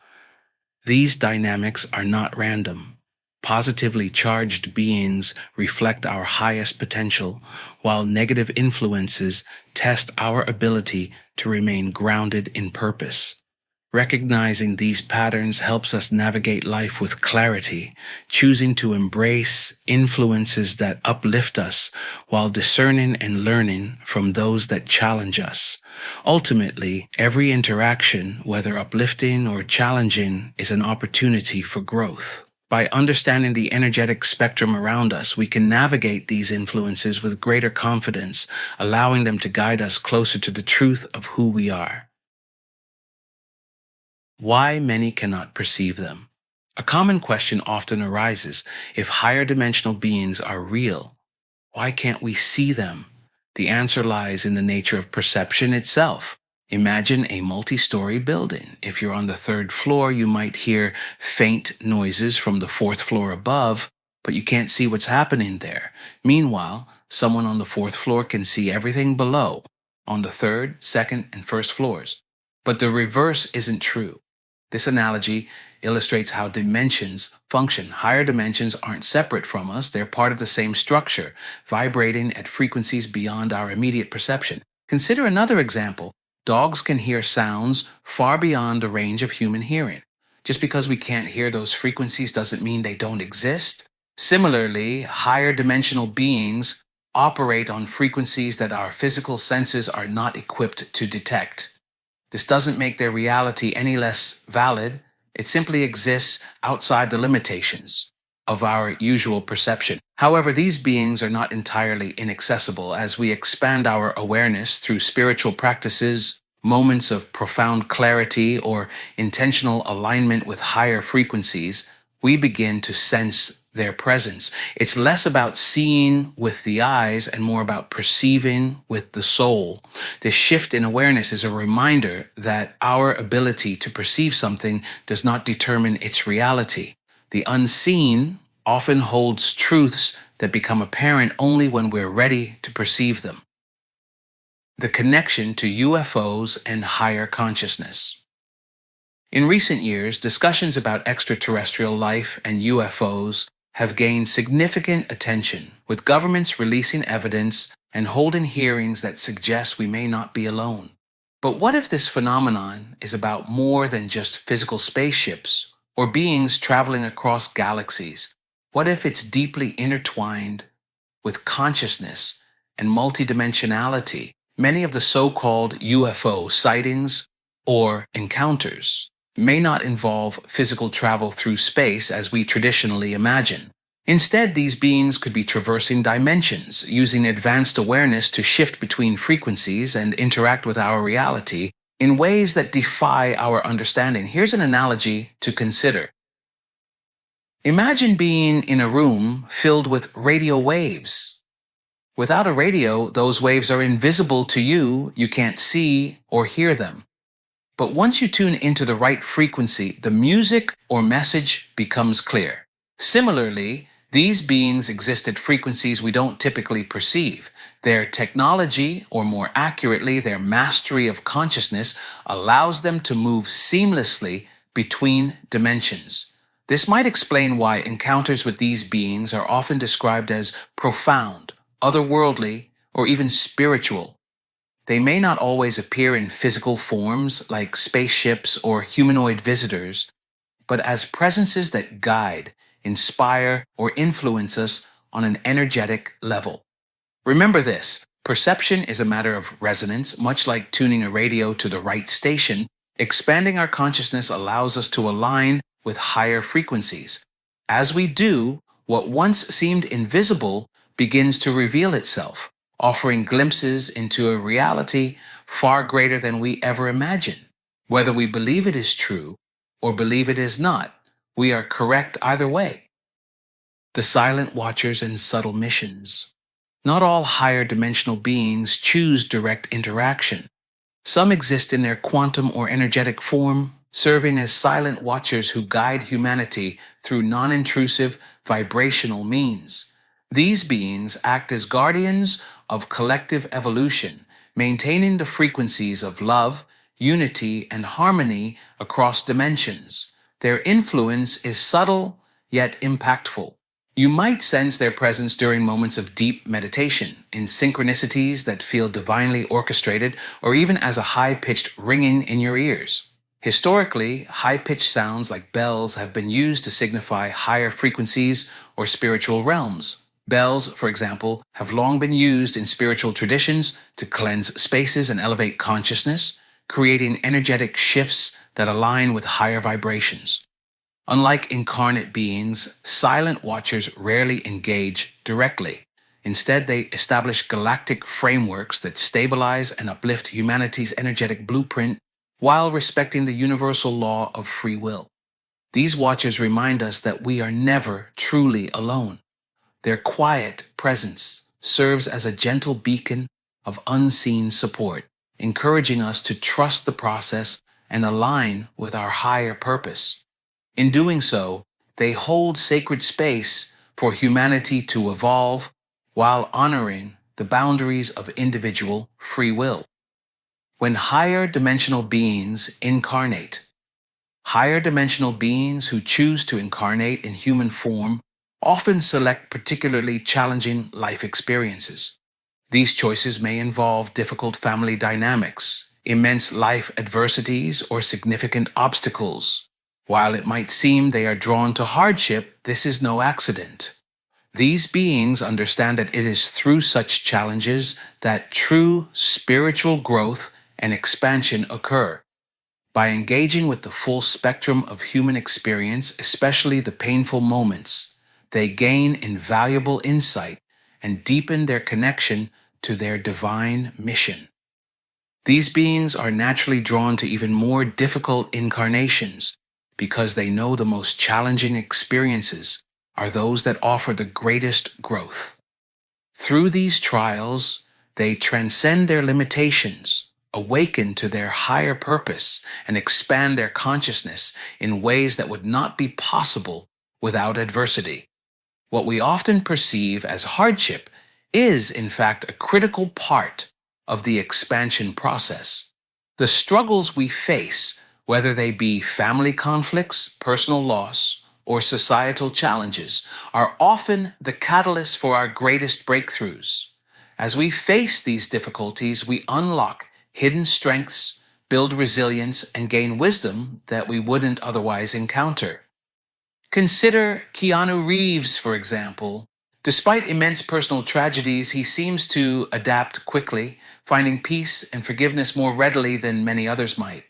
These dynamics are not random. Positively charged beings reflect our highest potential, while negative influences test our ability to remain grounded in purpose. Recognizing these patterns helps us navigate life with clarity, choosing to embrace influences that uplift us while discerning and learning from those that challenge us. Ultimately, every interaction, whether uplifting or challenging, is an opportunity for growth. By understanding the energetic spectrum around us, we can navigate these influences with greater confidence, allowing them to guide us closer to the truth of who we are. Why many cannot perceive them. A common question often arises: if higher dimensional beings are real, why can't we see them? The answer lies in the nature of perception itself. Imagine a multi-story building. If you're on the third floor, you might hear faint noises from the fourth floor above, but you can't see what's happening there. Meanwhile, someone on the fourth floor can see everything below, on the third, second, and first floors. But the reverse isn't true. This analogy illustrates how dimensions function. Higher dimensions aren't separate from us. They're part of the same structure, vibrating at frequencies beyond our immediate perception. Consider another example. Dogs can hear sounds far beyond the range of human hearing. Just because we can't hear those frequencies doesn't mean they don't exist. Similarly, higher dimensional beings operate on frequencies that our physical senses are not equipped to detect. This doesn't make their reality any less valid. It simply exists outside the limitations of our usual perception. However, these beings are not entirely inaccessible. As we expand our awareness through spiritual practices, moments of profound clarity, or intentional alignment with higher frequencies, we begin to sense their presence. It's less about seeing with the eyes and more about perceiving with the soul. This shift in awareness is a reminder that our ability to perceive something does not determine its reality. The unseen often holds truths that become apparent only when we're ready to perceive them. The connection to UFOs and higher consciousness. In recent years, discussions about extraterrestrial life and UFOs have gained significant attention, with governments releasing evidence and holding hearings that suggest we may not be alone. But what if this phenomenon is about more than just physical spaceships or beings traveling across galaxies? What if it's deeply intertwined with consciousness and multidimensionality? Many of the so-called UFO sightings or encounters may not involve physical travel through space as we traditionally imagine. Instead, these beings could be traversing dimensions, using advanced awareness to shift between frequencies and interact with our reality in ways that defy our understanding. Here's an analogy to consider. Imagine being in a room filled with radio waves. Without a radio, those waves are invisible to you. You can't see or hear them. But once you tune into the right frequency, the music or message becomes clear. Similarly, these beings exist at frequencies we don't typically perceive. Their technology, or more accurately, their mastery of consciousness, allows them to move seamlessly between dimensions. This might explain why encounters with these beings are often described as profound, otherworldly, or even spiritual. They may not always appear in physical forms like spaceships or humanoid visitors, but as presences that guide, inspire, or influence us on an energetic level. Remember this, perception is a matter of resonance, much like tuning a radio to the right station. Expanding our consciousness allows us to align with higher frequencies. As we do, what once seemed invisible begins to reveal itself, offering glimpses into a reality far greater than we ever imagined. Whether we believe it is true or believe it is not, we are correct either way. The silent watchers and subtle missions. Not all higher dimensional beings choose direct interaction. Some exist in their quantum or energetic form, serving as silent watchers who guide humanity through non-intrusive vibrational means. These beings act as guardians of collective evolution, maintaining the frequencies of love, unity, and harmony across dimensions. Their influence is subtle yet impactful. You might sense their presence during moments of deep meditation, in synchronicities that feel divinely orchestrated, or even as a high-pitched ringing in your ears. Historically, high-pitched sounds like bells have been used to signify higher frequencies or spiritual realms. Bells, for example, have long been used in spiritual traditions to cleanse spaces and elevate consciousness, creating energetic shifts that align with higher vibrations. Unlike incarnate beings, silent watchers rarely engage directly. Instead, they establish galactic frameworks that stabilize and uplift humanity's energetic blueprint while respecting the universal law of free will. These watchers remind us that we are never truly alone. Their quiet presence serves as a gentle beacon of unseen support, encouraging us to trust the process and align with our higher purpose. In doing so, they hold sacred space for humanity to evolve while honoring the boundaries of individual free will. When higher dimensional beings incarnate, higher dimensional beings who choose to incarnate in human form often select particularly challenging life experiences. These choices may involve difficult family dynamics, immense life adversities, or significant obstacles. While it might seem they are drawn to hardship, this is no accident. These beings understand that it is through such challenges that true spiritual growth and expansion occur. By engaging with the full spectrum of human experience, especially the painful moments, they gain invaluable insight and deepen their connection to their divine mission. These beings are naturally drawn to even more difficult incarnations because they know the most challenging experiences are those that offer the greatest growth. Through these trials, they transcend their limitations, awaken to their higher purpose, and expand their consciousness in ways that would not be possible without adversity. What we often perceive as hardship is, in fact, a critical part of the expansion process. The struggles we face, whether they be family conflicts, personal loss, or societal challenges, are often the catalyst for our greatest breakthroughs. As we face these difficulties, we unlock hidden strengths, build resilience, and gain wisdom that we wouldn't otherwise encounter. Consider Keanu Reeves, for example. Despite immense personal tragedies, he seems to adapt quickly, finding peace and forgiveness more readily than many others might.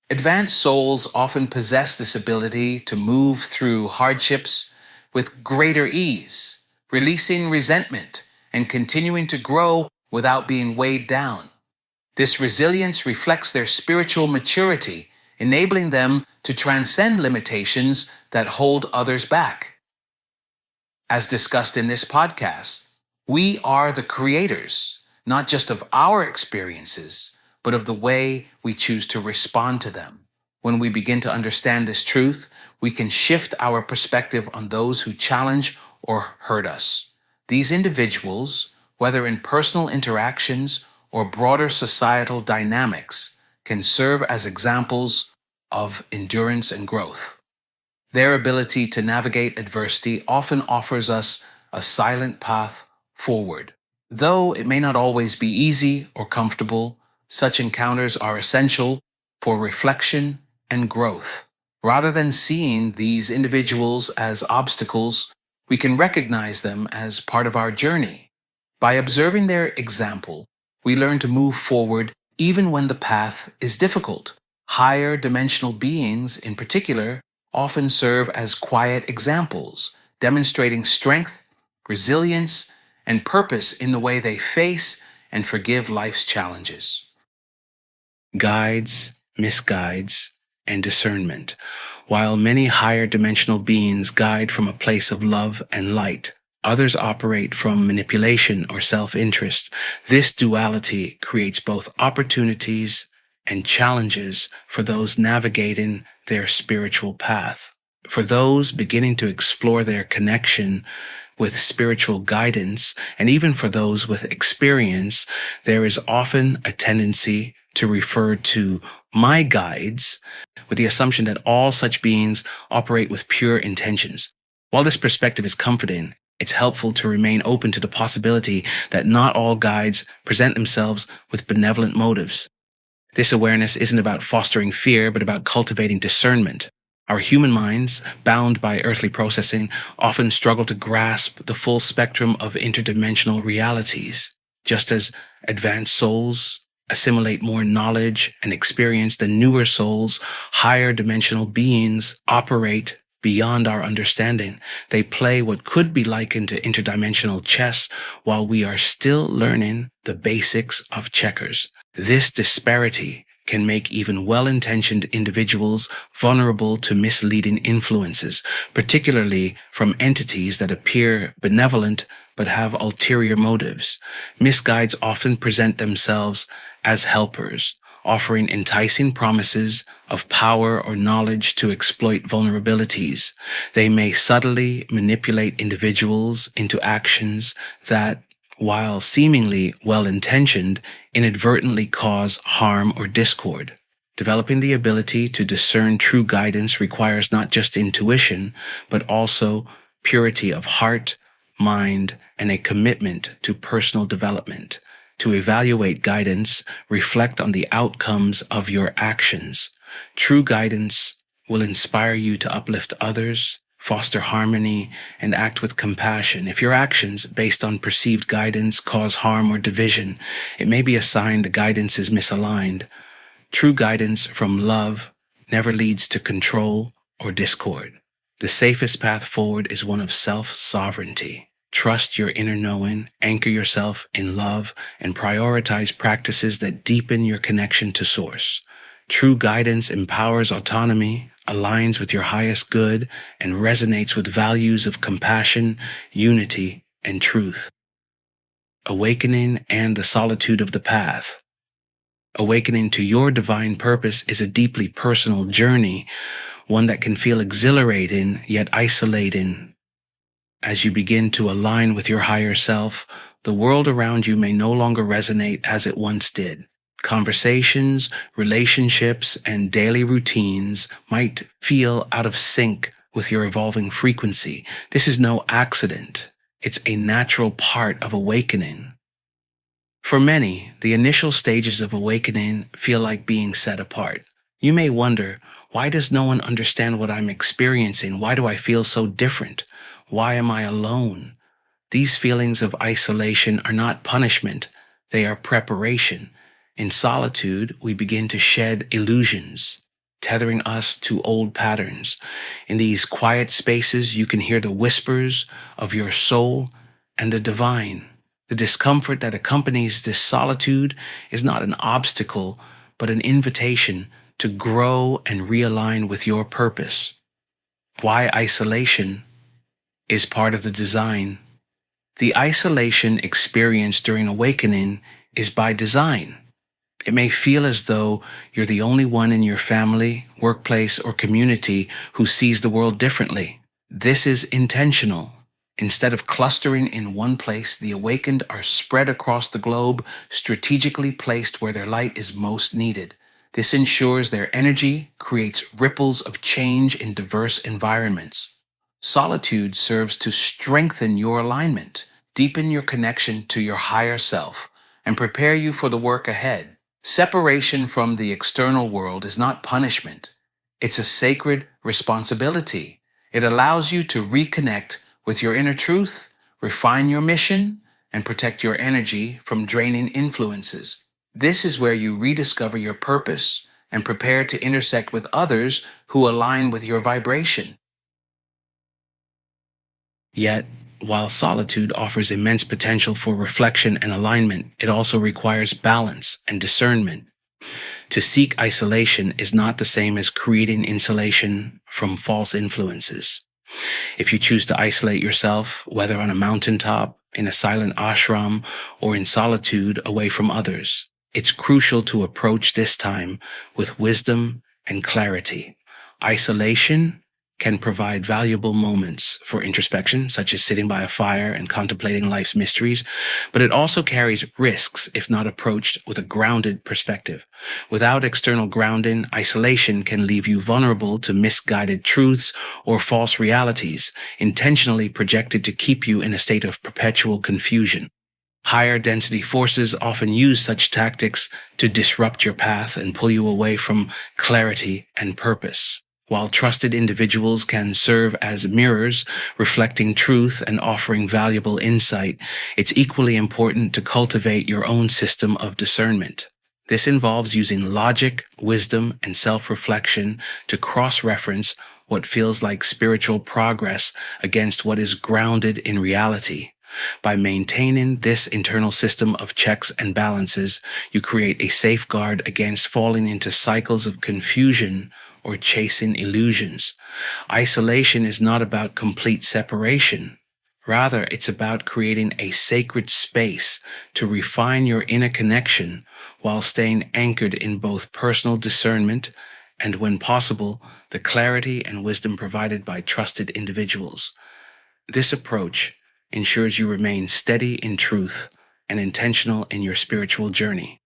Advanced souls often possess this ability to move through hardships with greater ease, releasing resentment and continuing to grow without being weighed down. This resilience reflects their spiritual maturity, enabling them to transcend limitations that hold others back. As discussed in this podcast, we are the creators, not just of our experiences, but of the way we choose to respond to them. When we begin to understand this truth, we can shift our perspective on those who challenge or hurt us. These individuals, whether in personal interactions or broader societal dynamics, can serve as examples of endurance and growth. Their ability to navigate adversity often offers us a silent path forward. Though it may not always be easy or comfortable, such encounters are essential for reflection and growth. Rather than seeing these individuals as obstacles, we can recognize them as part of our journey. By observing their example, we learn to move forward even when the path is difficult. Higher dimensional beings, in particular, often serve as quiet examples, demonstrating strength, resilience, and purpose in the way they face and forgive life's challenges. Guides, misguides, and discernment. While many higher dimensional beings guide from a place of love and light, others operate from manipulation or self-interest. This duality creates both opportunities and challenges for those navigating their spiritual path. For those beginning to explore their connection with spiritual guidance, and even for those with experience, there is often a tendency to refer to my guides with the assumption that all such beings operate with pure intentions. While this perspective is comforting, it's helpful to remain open to the possibility that not all guides present themselves with benevolent motives. This awareness isn't about fostering fear, but about cultivating discernment. Our human minds, bound by earthly processing, often struggle to grasp the full spectrum of interdimensional realities. Just as advanced souls assimilate more knowledge and experience than newer souls, higher dimensional beings operate beyond our understanding. They play what could be likened to interdimensional chess while we are still learning the basics of checkers. This disparity can make even well-intentioned individuals vulnerable to misleading influences, particularly from entities that appear benevolent but have ulterior motives. Misguides often present themselves as helpers, offering enticing promises of power or knowledge to exploit vulnerabilities. They may subtly manipulate individuals into actions that, while seemingly well-intentioned, inadvertently cause harm or discord. Developing the ability to discern true guidance requires not just intuition, but also purity of heart, mind, and a commitment to personal development. To evaluate guidance, reflect on the outcomes of your actions. True guidance will inspire you to uplift others, foster harmony, and act with compassion. If your actions, based on perceived guidance, cause harm or division, it may be a sign the guidance is misaligned. True guidance from love never leads to control or discord. The safest path forward is one of self-sovereignty. Trust your inner knowing, anchor yourself in love, and prioritize practices that deepen your connection to Source. True guidance empowers autonomy, aligns with your highest good, and resonates with values of compassion, unity, and truth. Awakening and the solitude of the path. Awakening to your divine purpose is a deeply personal journey, one that can feel exhilarating yet isolating. As you begin to align with your higher self, the world around you may no longer resonate as it once did. Conversations, relationships, and daily routines might feel out of sync with your evolving frequency. This is no accident. It's a natural part of awakening. For many, the initial stages of awakening feel like being set apart. You may wonder, why does no one understand what I'm experiencing? Why do I feel so different? Why am I alone? These feelings of isolation are not punishment. They are preparation. In solitude, we begin to shed illusions, tethering us to old patterns. In these quiet spaces, you can hear the whispers of your soul and the divine. The discomfort that accompanies this solitude is not an obstacle, but an invitation to grow and realign with your purpose. Why isolation is part of the design. The isolation experienced during awakening is by design. It may feel as though you're the only one in your family, workplace, or community who sees the world differently. This is intentional. Instead of clustering in one place, the awakened are spread across the globe, strategically placed where their light is most needed. This ensures their energy creates ripples of change in diverse environments. Solitude serves to strengthen your alignment, deepen your connection to your higher self, and prepare you for the work ahead. Separation from the external world is not punishment. It's a sacred responsibility. It allows you to reconnect with your inner truth, refine your mission, and protect your energy from draining influences. This is where you rediscover your purpose and prepare to intersect with others who align with your vibration. Yet, while solitude offers immense potential for reflection and alignment, it also requires balance and discernment. To seek isolation is not the same as creating insulation from false influences. If you choose to isolate yourself, whether on a mountaintop, in a silent ashram, or in solitude away from others, it's crucial to approach this time with wisdom and clarity. Isolation can provide valuable moments for introspection, such as sitting by a fire and contemplating life's mysteries, but it also carries risks if not approached with a grounded perspective. Without external grounding, isolation can leave you vulnerable to misguided truths or false realities, intentionally projected to keep you in a state of perpetual confusion. Higher density forces often use such tactics to disrupt your path and pull you away from clarity and purpose. While trusted individuals can serve as mirrors, reflecting truth and offering valuable insight, it's equally important to cultivate your own system of discernment. This involves using logic, wisdom, and self-reflection to cross-reference what feels like spiritual progress against what is grounded in reality. By maintaining this internal system of checks and balances, you create a safeguard against falling into cycles of confusion or chasing illusions. Isolation is not about complete separation. Rather, it's about creating a sacred space to refine your inner connection while staying anchored in both personal discernment and, when possible, the clarity and wisdom provided by trusted individuals. This approach ensures you remain steady in truth and intentional in your spiritual journey.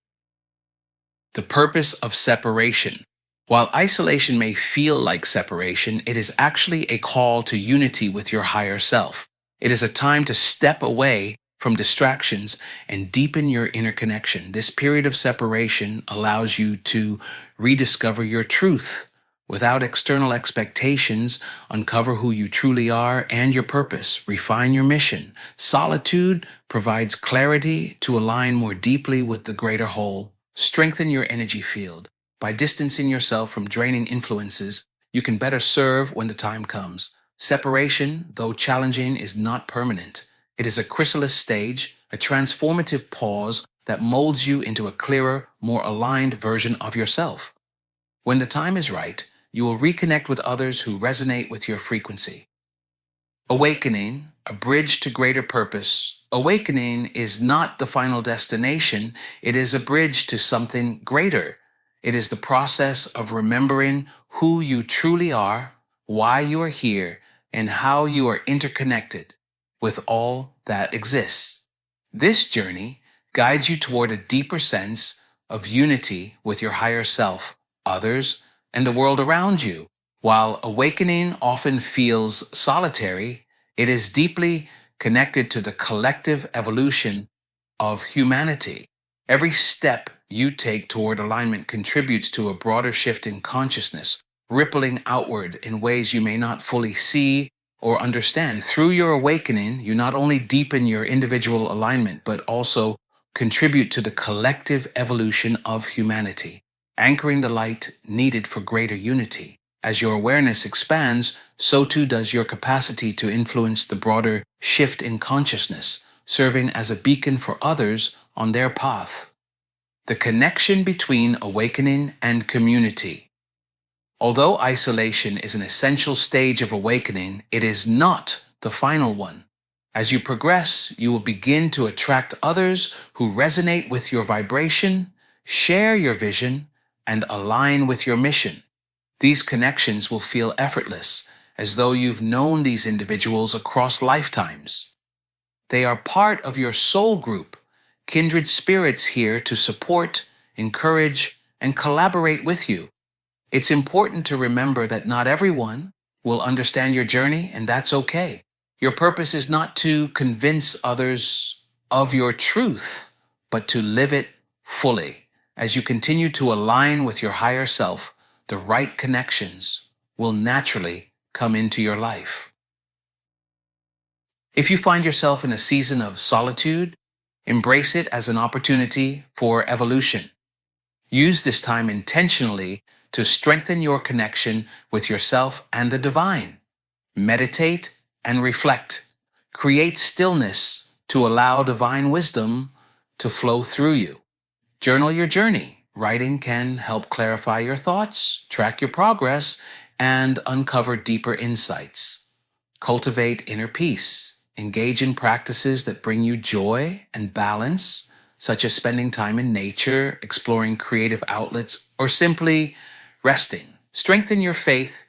The purpose of separation. While isolation may feel like separation, it is actually a call to unity with your higher self. It is a time to step away from distractions and deepen your inner connection. This period of separation allows you to rediscover your truth without external expectations, uncover who you truly are and your purpose, refine your mission. Solitude provides clarity to align more deeply with the greater whole. Strengthen your energy field. By distancing yourself from draining influences, you can better serve when the time comes. Separation, though challenging, is not permanent. It is a chrysalis stage, a transformative pause that molds you into a clearer, more aligned version of yourself. When the time is right, you will reconnect with others who resonate with your frequency. Awakening, a bridge to greater purpose. Awakening is not the final destination. It is a bridge to something greater. It is the process of remembering who you truly are, why you are here, and how you are interconnected with all that exists. This journey guides you toward a deeper sense of unity with your higher self, others, and the world around you. While awakening often feels solitary, it is deeply connected to the collective evolution of humanity. Every step you take toward alignment contributes to a broader shift in consciousness, rippling outward in ways you may not fully see or understand. Through your awakening, you not only deepen your individual alignment, but also contribute to the collective evolution of humanity, anchoring the light needed for greater unity. As your awareness expands, so too does your capacity to influence the broader shift in consciousness, serving as a beacon for others on their path. The connection between awakening and community. Although isolation is an essential stage of awakening, it is not the final one. As you progress, you will begin to attract others who resonate with your vibration, share your vision, and align with your mission. These connections will feel effortless, as though you've known these individuals across lifetimes. They are part of your soul group, kindred spirits here to support, encourage, and collaborate with you. It's important to remember that not everyone will understand your journey, and that's okay. Your purpose is not to convince others of your truth, but to live it fully. As you continue to align with your higher self, the right connections will naturally come into your life. If you find yourself in a season of solitude, embrace it as an opportunity for evolution. Use this time intentionally to strengthen your connection with yourself and the divine. Meditate and reflect. Create stillness to allow divine wisdom to flow through you. Journal your journey. Writing can help clarify your thoughts, track your progress, and uncover deeper insights. Cultivate inner peace. Engage in practices that bring you joy and balance, such as spending time in nature, exploring creative outlets, or simply resting. Strengthen your faith.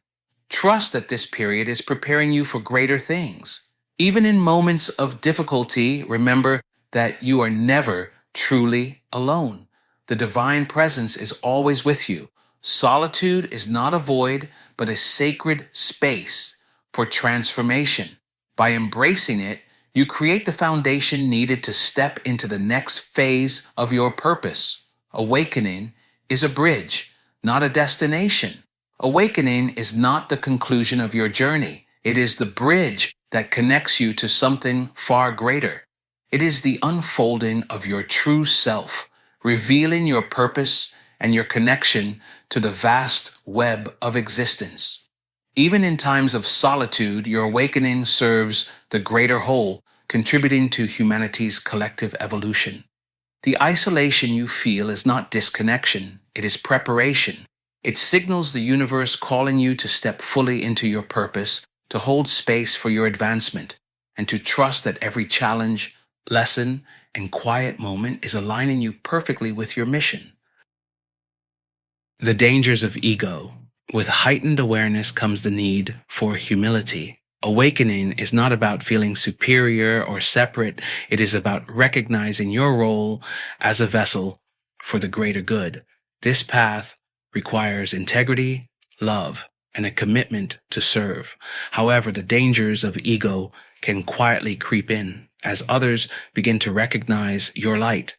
Trust that this period is preparing you for greater things. Even in moments of difficulty, remember that you are never truly alone. The divine presence is always with you. Solitude is not a void, but a sacred space for transformation. By embracing it, you create the foundation needed to step into the next phase of your purpose. Awakening is a bridge, not a destination. Awakening is not the conclusion of your journey. It is the bridge that connects you to something far greater. It is the unfolding of your true self, revealing your purpose and your connection to the vast web of existence. Even in times of solitude, your awakening serves the greater whole, contributing to humanity's collective evolution. The isolation you feel is not disconnection, it is preparation. It signals the universe calling you to step fully into your purpose, to hold space for your advancement, and to trust that every challenge, lesson, and quiet moment is aligning you perfectly with your mission. The dangers of ego. With heightened awareness comes the need for humility. Awakening is not about feeling superior or separate. It is about recognizing your role as a vessel for the greater good. This path requires integrity, love, and a commitment to serve. However, the dangers of ego can quietly creep in. As others begin to recognize your light,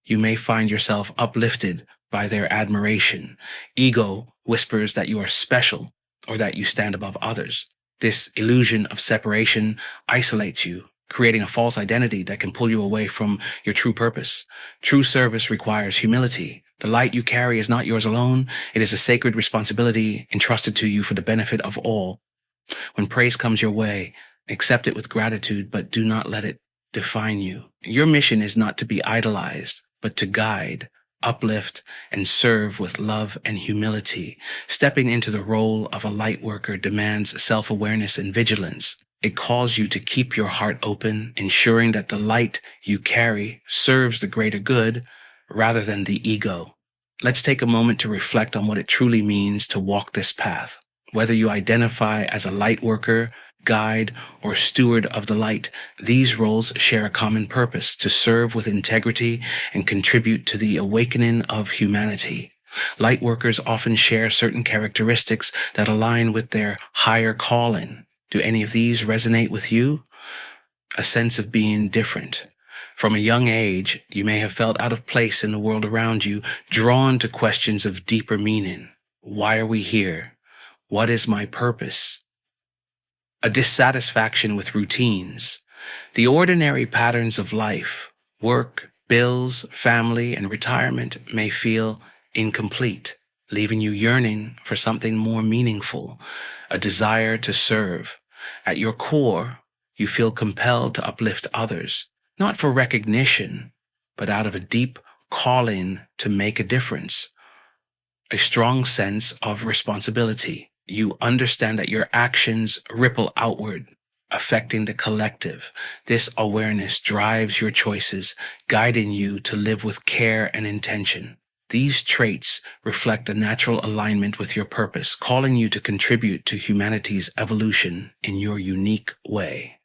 you may find yourself uplifted by their admiration. Ego whispers that you are special or that you stand above others. This illusion of separation isolates you, creating a false identity that can pull you away from your true purpose. True service requires humility. The light you carry is not yours alone. It is a sacred responsibility entrusted to you for the benefit of all. When praise comes your way, accept it with gratitude, but do not let it define you. Your mission is not to be idolized, but to guide, uplift, and serve with love and humility. Stepping into the role of a light worker demands self-awareness and vigilance. It calls you to keep your heart open, ensuring that the light you carry serves the greater good rather than the ego. Let's take a moment to reflect on what it truly means to walk this path. Whether you identify as a light worker, guide, or steward of the light, these roles share a common purpose: to serve with integrity and contribute to the awakening of humanity. Lightworkers often share certain characteristics that align with their higher calling. Do any of these resonate with you? A sense of being different. From a young age, you may have felt out of place in the world around you, drawn to questions of deeper meaning. Why are we here? What is my purpose? A dissatisfaction with routines. The ordinary patterns of life, work, bills, family, and retirement may feel incomplete, leaving you yearning for something more meaningful, a desire to serve. At your core, you feel compelled to uplift others, not for recognition, but out of a deep calling to make a difference. A strong sense of responsibility. You understand that your actions ripple outward, affecting the collective. This awareness drives your choices, guiding you to live with care and intention. These traits reflect a natural alignment with your purpose, calling you to contribute to humanity's evolution in your unique way.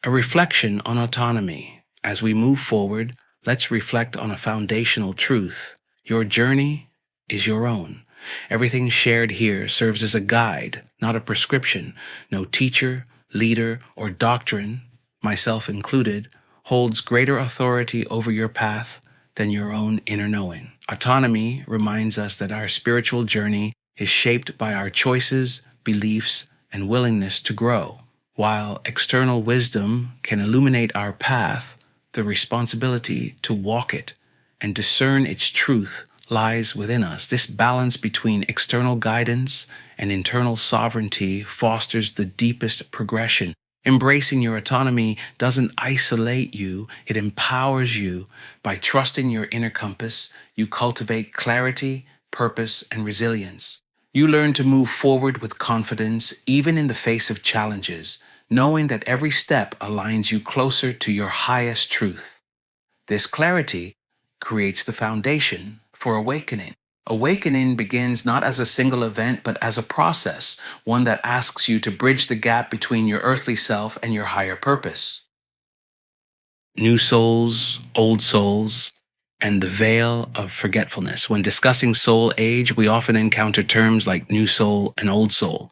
A reflection on autonomy. As we move forward, let's reflect on a foundational truth. Your journey is your own. Everything shared here serves as a guide, not a prescription. No teacher, leader, or doctrine, myself included, holds greater authority over your path than your own inner knowing. Autonomy reminds us that our spiritual journey is shaped by our choices, beliefs, and willingness to grow. While external wisdom can illuminate our path, the responsibility to walk it and discern its truth lies within us. This balance between external guidance and internal sovereignty fosters the deepest progression. Embracing your autonomy doesn't isolate you, it empowers you. By trusting your inner compass, you cultivate clarity, purpose, and resilience. You learn to move forward with confidence, even in the face of challenges, knowing that every step aligns you closer to your highest truth. This clarity creates the foundation for awakening. Awakening begins not as a single event, but as a process, one that asks you to bridge the gap between your earthly self and your higher purpose. New souls, old souls, and the veil of forgetfulness. When discussing soul age, we often encounter terms like new soul and old soul.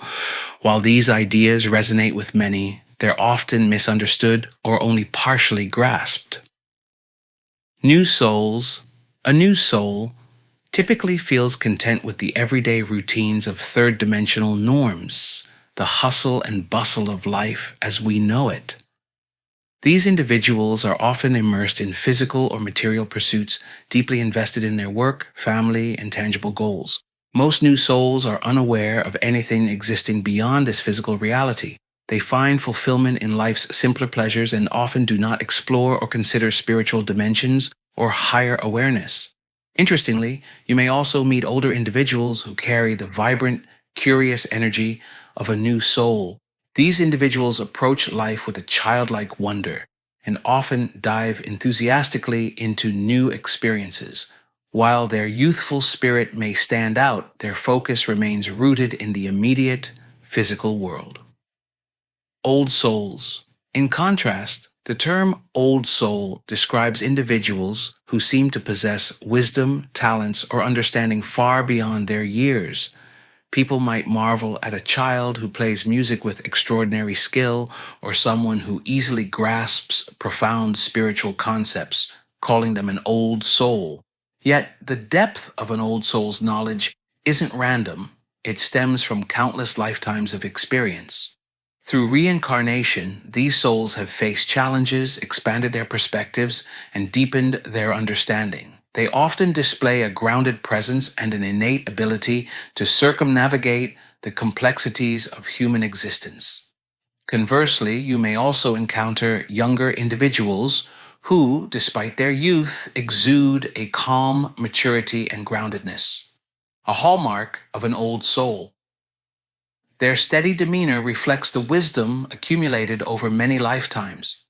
While these ideas resonate with many, they're often misunderstood or only partially grasped. New souls, a new soul, typically feels content with the everyday routines of third-dimensional norms, the hustle and bustle of life as we know it. These individuals are often immersed in physical or material pursuits, deeply invested in their work, family, and tangible goals. Most new souls are unaware of anything existing beyond this physical reality. They find fulfillment in life's simpler pleasures and often do not explore or consider spiritual dimensions or higher awareness. Interestingly, you may also meet older individuals who carry the vibrant, curious energy of a new soul. These individuals approach life with a childlike wonder and often dive enthusiastically into new experiences. While their youthful spirit may stand out, their focus remains rooted in the immediate physical world. Old souls. In contrast, the term old soul describes individuals who seem to possess wisdom, talents, or understanding far beyond their years. People might marvel at a child who plays music with extraordinary skill, or someone who easily grasps profound spiritual concepts, calling them an old soul. Yet, the depth of an old soul's knowledge isn't random. It stems from countless lifetimes of experience. Through reincarnation, these souls have faced challenges, expanded their perspectives, and deepened their understanding. They often display a grounded presence and an innate ability to circumnavigate the complexities of human existence. Conversely, you may also encounter younger individuals who, despite their youth, exude a calm maturity and groundedness, a hallmark of an old soul. Their steady demeanor reflects the wisdom accumulated over many lifetimes.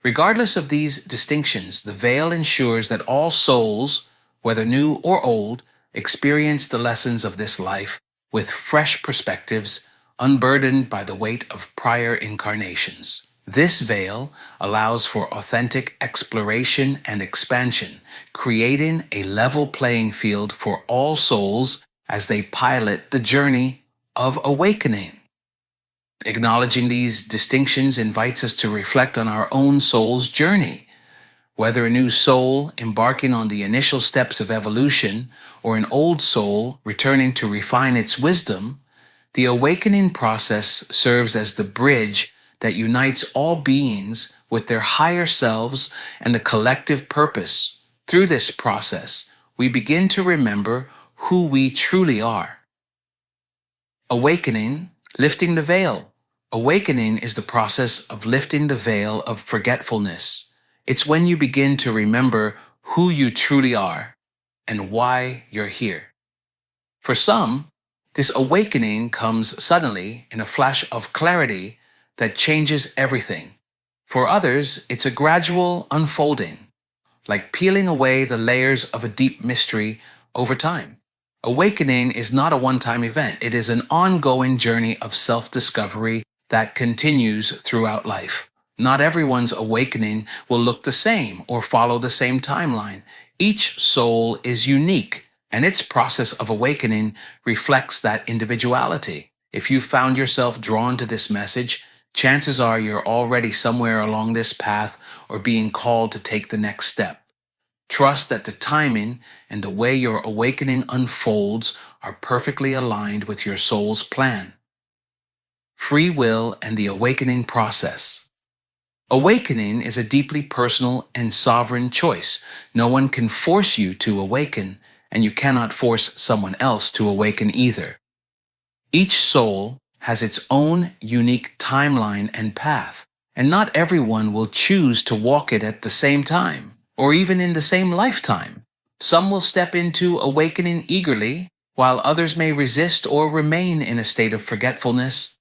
Regardless of these distinctions, the veil ensures that all souls, whether new or old, experience the lessons of this life with fresh perspectives, unburdened by the weight of prior incarnations. This veil allows for authentic exploration and expansion, creating a level playing field for all souls as they pilot the journey of awakening. Acknowledging these distinctions invites us to reflect on our own soul's journey. Whether a new soul embarking on the initial steps of evolution or an old soul returning to refine its wisdom, the awakening process serves as the bridge that unites all beings with their higher selves and the collective purpose. Through this process, we begin to remember who we truly are. Awakening, lifting the veil. Awakening is the process of lifting the veil of forgetfulness. It's when you begin to remember who you truly are and why you're here. For some, this awakening comes suddenly in a flash of clarity that changes everything. For others, it's a gradual unfolding, like peeling away the layers of a deep mystery over time. Awakening is not a one-time event. It is an ongoing journey of self-discovery that continues throughout life. Not everyone's awakening will look the same or follow the same timeline. Each soul is unique, and its process of awakening reflects that individuality. If you found yourself drawn to this message, chances are you're already somewhere along this path or being called to take the next step. Trust that the timing and the way your awakening unfolds are perfectly aligned with your soul's plan. Free will and the awakening process. Awakening is a deeply personal and sovereign choice. No one can force you to awaken, and you cannot force someone else to awaken either. Each soul has its own unique timeline and path, and not everyone will choose to walk it at the same time, or even in the same lifetime. Some will step into awakening eagerly, while others may resist or remain in a state of forgetfulness.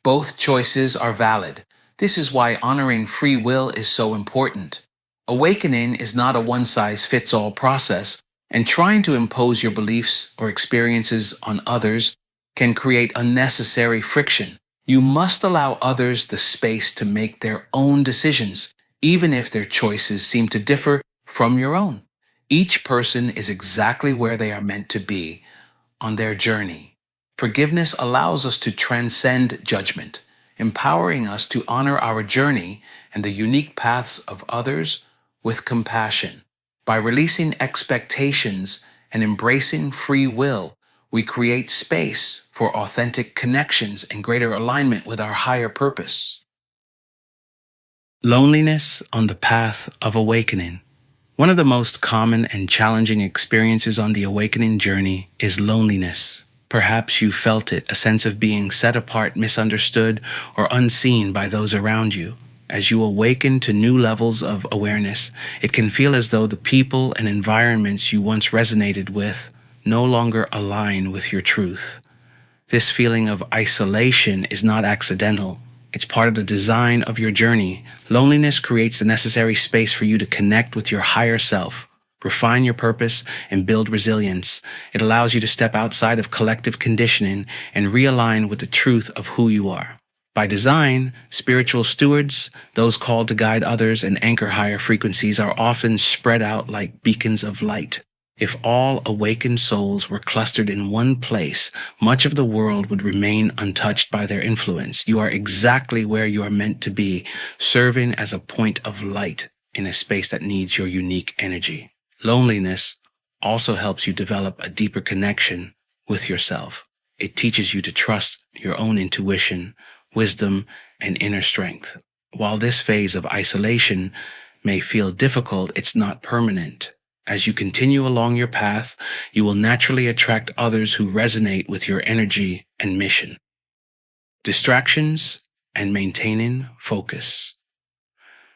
Both choices are valid. This is why honoring free will is so important. Awakening is not a one-size-fits-all process, and trying to impose your beliefs or experiences on others can create unnecessary friction. You must allow others the space to make their own decisions, even if their choices seem to differ from your own. Each person is exactly where they are meant to be on their journey. Forgiveness allows us to transcend judgment, empowering us to honor our journey and the unique paths of others with compassion. By releasing expectations and embracing free will, we create space for authentic connections and greater alignment with our higher purpose. Loneliness on the path of awakening. One of the most common and challenging experiences on the awakening journey is loneliness. Perhaps you felt it, a sense of being set apart, misunderstood, or unseen by those around you. As you awaken to new levels of awareness, it can feel as though the people and environments you once resonated with no longer align with your truth. This feeling of isolation is not accidental. It's part of the design of your journey. Loneliness creates the necessary space for you to connect with your higher self, refine your purpose, and build resilience. It allows you to step outside of collective conditioning and realign with the truth of who you are. By design, spiritual stewards, those called to guide others and anchor higher frequencies, are often spread out like beacons of light. If all awakened souls were clustered in one place, much of the world would remain untouched by their influence. You are exactly where you are meant to be, serving as a point of light in a space that needs your unique energy. Loneliness also helps you develop a deeper connection with yourself. It teaches you to trust your own intuition, wisdom, and inner strength. While this phase of isolation may feel difficult, it's not permanent. As you continue along your path, you will naturally attract others who resonate with your energy and mission. Distractions and maintaining focus.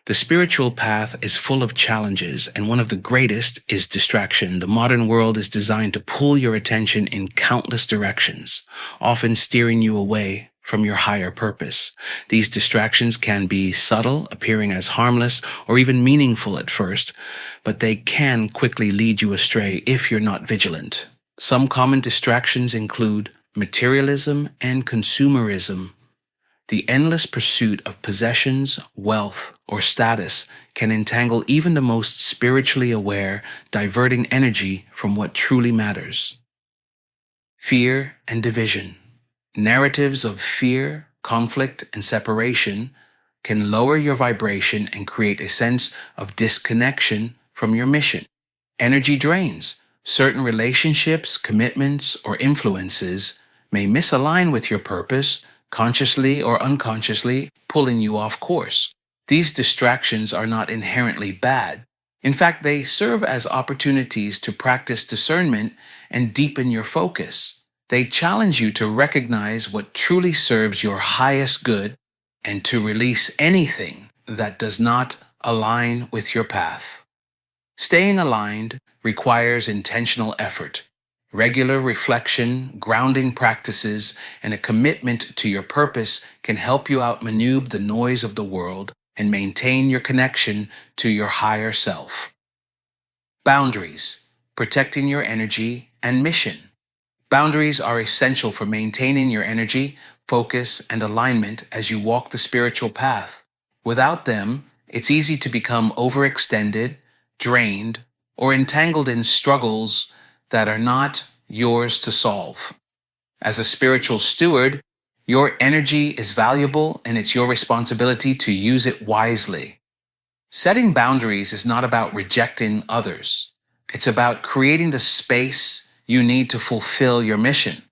The spiritual path is full of challenges, and one of the greatest is distraction. The modern world is designed to pull your attention in countless directions, often steering you away from your higher purpose. These distractions can be subtle, appearing as harmless or even meaningful at first, but they can quickly lead you astray if you're not vigilant. Some common distractions include materialism and consumerism. The endless pursuit of possessions, wealth, or status can entangle even the most spiritually aware, diverting energy from what truly matters. Fear and division. Narratives of fear, conflict, and separation can lower your vibration and create a sense of disconnection from your mission. Energy drains. Certain relationships, commitments, or influences may misalign with your purpose, consciously or unconsciously pulling you off course. These distractions are not inherently bad. In fact, they serve as opportunities to practice discernment and deepen your focus. They challenge you to recognize what truly serves your highest good and to release anything that does not align with your path. Staying aligned requires intentional effort. Regular reflection, grounding practices, and a commitment to your purpose can help you outmaneuver the noise of the world and maintain your connection to your higher self. Boundaries, protecting your energy and mission. Boundaries are essential for maintaining your energy, focus, and alignment as you walk the spiritual path. Without them, it's easy to become overextended, drained, or entangled in struggles that are not yours to solve. As a spiritual steward, your energy is valuable and it's your responsibility to use it wisely. Setting boundaries is not about rejecting others. It's about creating the space you need to fulfill your mission.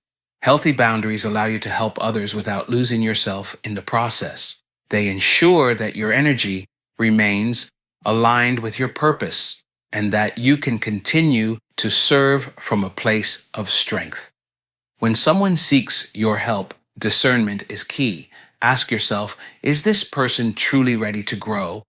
Healthy boundaries allow you to help others without losing yourself in the process. They ensure that your energy remains aligned with your purpose and that you can continue to serve from a place of strength. When someone seeks your help, discernment is key. Ask yourself, is this person truly ready to grow?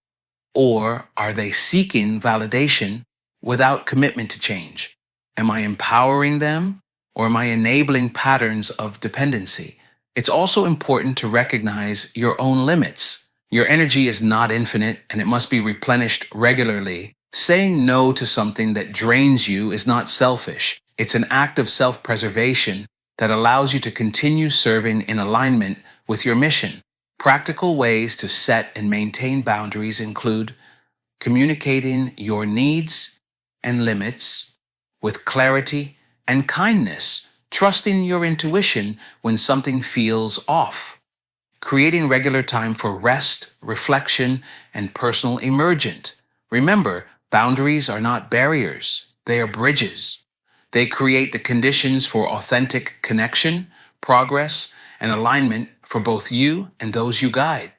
Or are they seeking validation without commitment to change? Am I empowering them, or am I enabling patterns of dependency? It's also important to recognize your own limits. Your energy is not infinite and it must be replenished regularly. Saying no to something that drains you is not selfish. It's an act of self-preservation that allows you to continue serving in alignment with your mission. Practical ways to set and maintain boundaries include communicating your needs and limits with clarity and kindness, trusting your intuition when something feels off, creating regular time for rest, reflection, and personal emergent. Remember, boundaries are not barriers, they are bridges. They create the conditions for authentic connection, progress, and alignment for both you and those you guide.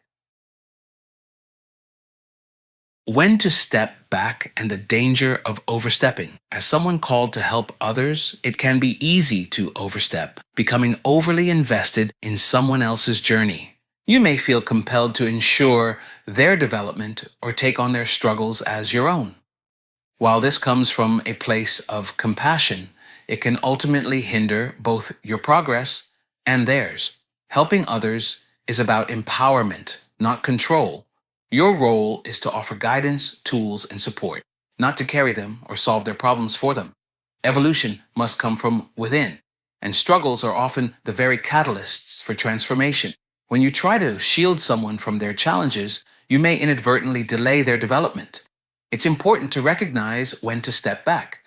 When to step back and the danger of overstepping. As someone called to help others, it can be easy to overstep, becoming overly invested in someone else's journey. You may feel compelled to ensure their development or take on their struggles as your own. While this comes from a place of compassion, it can ultimately hinder both your progress and theirs. Helping others is about empowerment, not control. Your role is to offer guidance, tools, and support, not to carry them or solve their problems for them. Evolution must come from within, and struggles are often the very catalysts for transformation. When you try to shield someone from their challenges, you may inadvertently delay their development. It's important to recognize when to step back.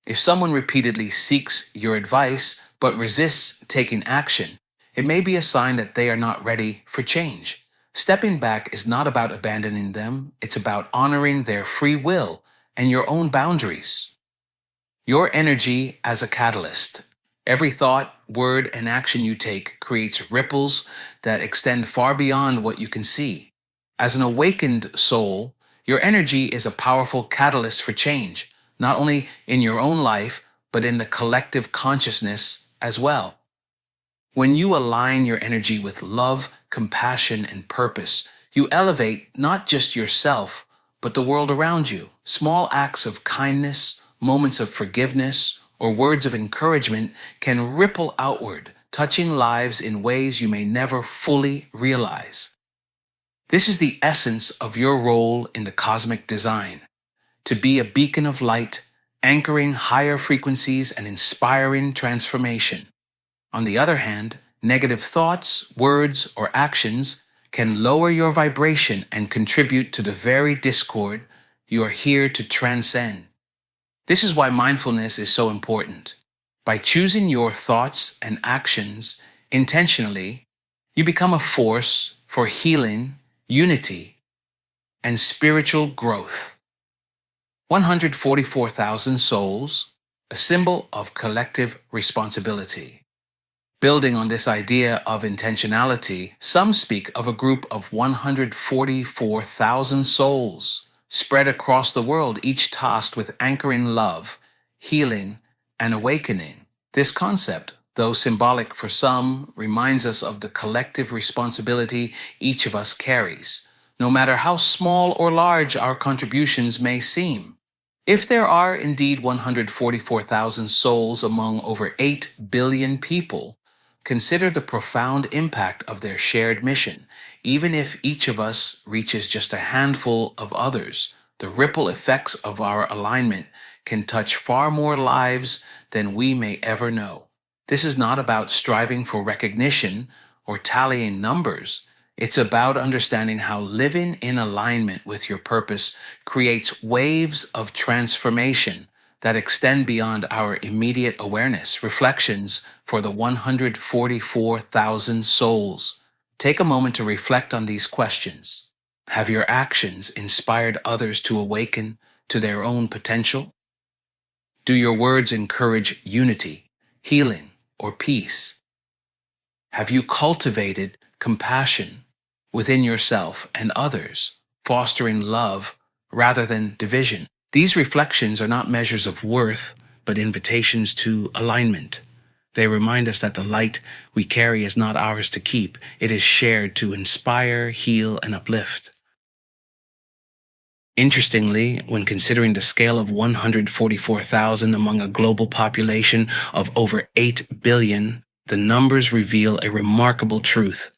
If someone repeatedly seeks your advice but resists taking action, it may be a sign that they are not ready for change. Stepping back is not about abandoning them, it's about honoring their free will and your own boundaries. Your energy as a catalyst. Every thought, word, and action you take creates ripples that extend far beyond what you can see. As an awakened soul, your energy is a powerful catalyst for change, not only in your own life, but in the collective consciousness as well. When you align your energy with love, compassion, and purpose, you elevate not just yourself, but the world around you. Small acts of kindness, moments of forgiveness, or words of encouragement can ripple outward, touching lives in ways you may never fully realize. This is the essence of your role in the cosmic design, to be a beacon of light, anchoring higher frequencies and inspiring transformation. On the other hand, negative thoughts, words, or actions can lower your vibration and contribute to the very discord you are here to transcend. This is why mindfulness is so important. By choosing your thoughts and actions intentionally, you become a force for healing, unity, and spiritual growth. 144,000 souls, a symbol of collective responsibility. Building on this idea of intentionality, some speak of a group of 144,000 souls spread across the world, each tasked with anchoring love, healing, and awakening. This concept, though symbolic for some, reminds us of the collective responsibility each of us carries, no matter how small or large our contributions may seem. If there are indeed 144,000 souls among over 8 billion people, consider the profound impact of their shared mission. Even if each of us reaches just a handful of others, the ripple effects of our alignment can touch far more lives than we may ever know. This is not about striving for recognition or tallying numbers. It's about understanding how living in alignment with your purpose creates waves of transformation that extend beyond our immediate awareness, reflections for the 144,000 souls. Take a moment to reflect on these questions. Have your actions inspired others to awaken to their own potential? Do your words encourage unity, healing, or peace? Have you cultivated compassion within yourself and others, fostering love rather than division? These reflections are not measures of worth, but invitations to alignment. They remind us that the light we carry is not ours to keep. It is shared to inspire, heal, and uplift. Interestingly, when considering the scale of 144,000 among a global population of over 8 billion, the numbers reveal a remarkable truth.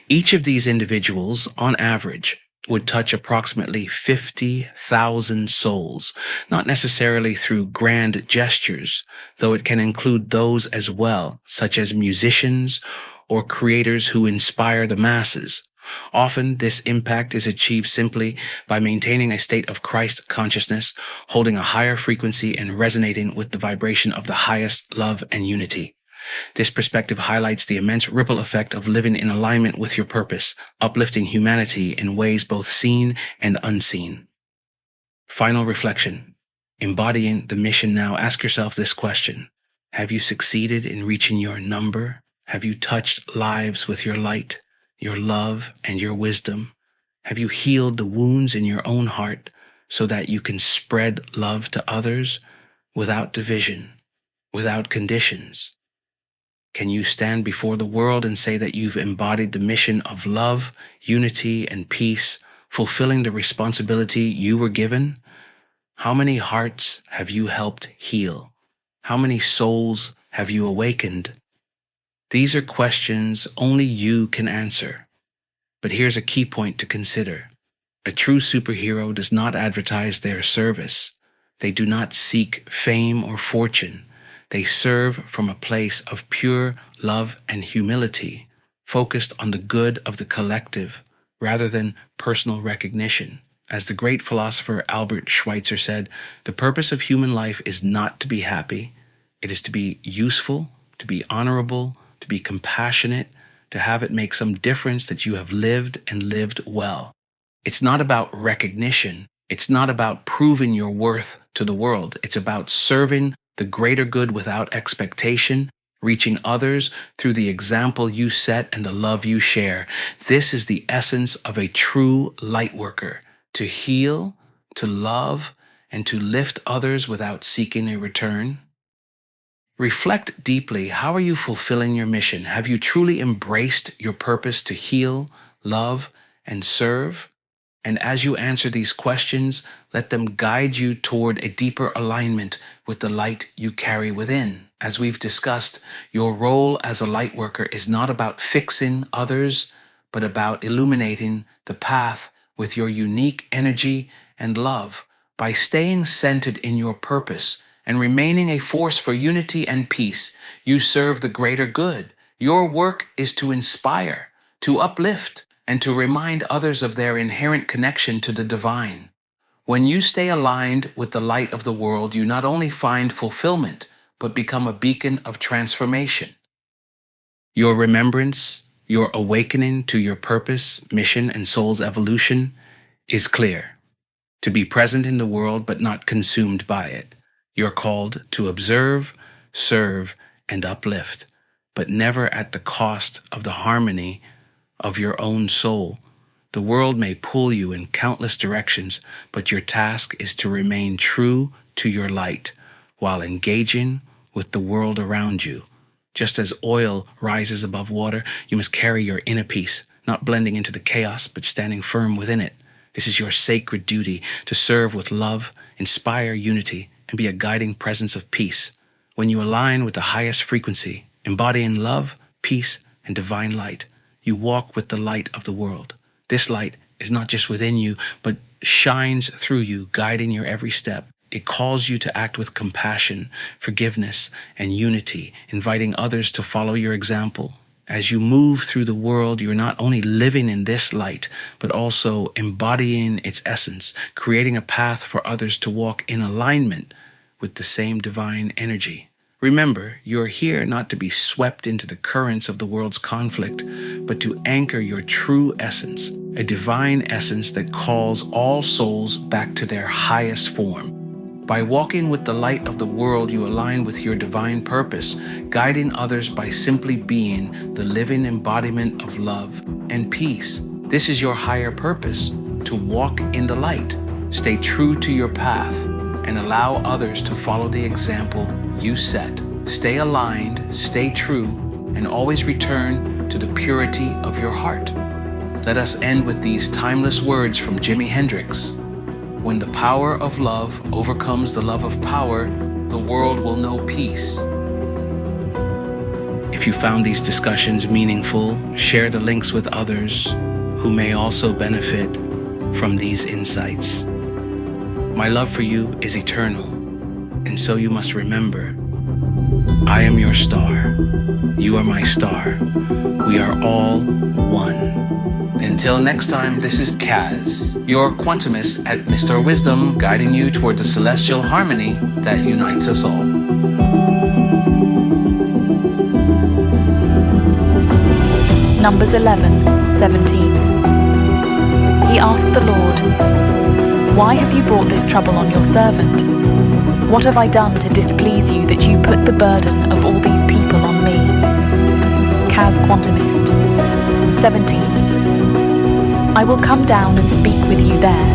Each of these individuals, on average, would touch approximately 50,000 souls, not necessarily through grand gestures, though it can include those as well, such as musicians or creators who inspire the masses. Often, this impact is achieved simply by maintaining a state of Christ consciousness, holding a higher frequency and resonating with the vibration of the highest love and unity. This perspective highlights the immense ripple effect of living in alignment with your purpose, uplifting humanity in ways both seen and unseen. Final reflection. Embodying the mission now, ask yourself this question. Have you succeeded in reaching your number? Have you touched lives with your light, your love, and your wisdom? Have you healed the wounds in your own heart so that you can spread love to others without division, without conditions? Can you stand before the world and say that you've embodied the mission of love, unity, and peace, fulfilling the responsibility you were given? How many hearts have you helped heal? How many souls have you awakened? These are questions only you can answer. But here's a key point to consider. A true superhero does not advertise their service. They do not seek fame or fortune. They serve from a place of pure love and humility, focused on the good of the collective rather than personal recognition. As the great philosopher Albert Schweitzer said, the purpose of human life is not to be happy. It is to be useful, to be honorable, to be compassionate, to have it make some difference that you have lived and lived well. It's not about recognition. It's not about proving your worth to the world. It's about serving the greater good without expectation, reaching others through the example you set and the love you share. This is the essence of a true lightworker, to heal, to love, and to lift others without seeking a return. Reflect deeply. How are you fulfilling your mission? Have you truly embraced your purpose to heal, love, and serve? And as you answer these questions, let them guide you toward a deeper alignment with the light you carry within. As we've discussed, your role as a light worker is not about fixing others, but about illuminating the path with your unique energy and love. By staying centered in your purpose and remaining a force for unity and peace, you serve the greater good. Your work is to inspire, to uplift, and to remind others of their inherent connection to the divine. When you stay aligned with the light of the world, you not only find fulfillment, but become a beacon of transformation. Your remembrance, your awakening to your purpose, mission, and soul's evolution is clear. To be present in the world, but not consumed by it. You're called to observe, serve, and uplift, but never at the cost of the harmony of your own soul. The world may pull you in countless directions, but your task is to remain true to your light while engaging with the world around you. Just as oil rises above water, you must carry your inner peace, not blending into the chaos, but standing firm within it. This is your sacred duty, to serve with love, inspire unity, and be a guiding presence of peace. When you align with the highest frequency, embodying love, peace, and divine light, you walk with the light of the world. This light is not just within you, but shines through you, guiding your every step. It calls you to act with compassion, forgiveness, and unity, inviting others to follow your example. As you move through the world, you're not only living in this light, but also embodying its essence, creating a path for others to walk in alignment with the same divine energy. Remember, you're here not to be swept into the currents of the world's conflict, but to anchor your true essence, a divine essence that calls all souls back to their highest form. By walking with the light of the world, you align with your divine purpose, guiding others by simply being the living embodiment of love and peace. This is your higher purpose, to walk in the light, stay true to your path, and allow others to follow the example you set. Stay aligned, stay true, and always return to the purity of your heart. Let us end with these timeless words from Jimi Hendrix. When the power of love overcomes the love of power, the world will know peace. If you found these discussions meaningful, share the links with others who may also benefit from these insights. My love for you is eternal, and so you must remember, I am your star. You are my star. We are all one. Until next time, this is Kaz, your quantumist at MyStar Wisdom, guiding you toward the celestial harmony that unites us all. Numbers 11, 17. He asked the Lord, "Why have you brought this trouble on your servant? What have I done to displease you that you put the burden of all these people on me?" Kaz Quantumist. 17. I will come down and speak with you there,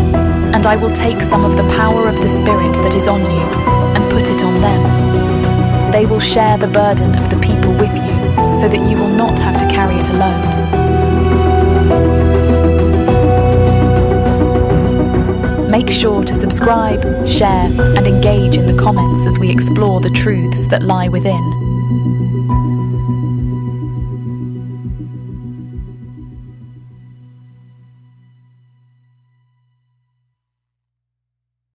and I will take some of the power of the Spirit that is on you and put it on them. They will share the burden of the people with you, so that you will not have to carry it alone. Make sure to subscribe, share, and engage in the comments as we explore the truths that lie within.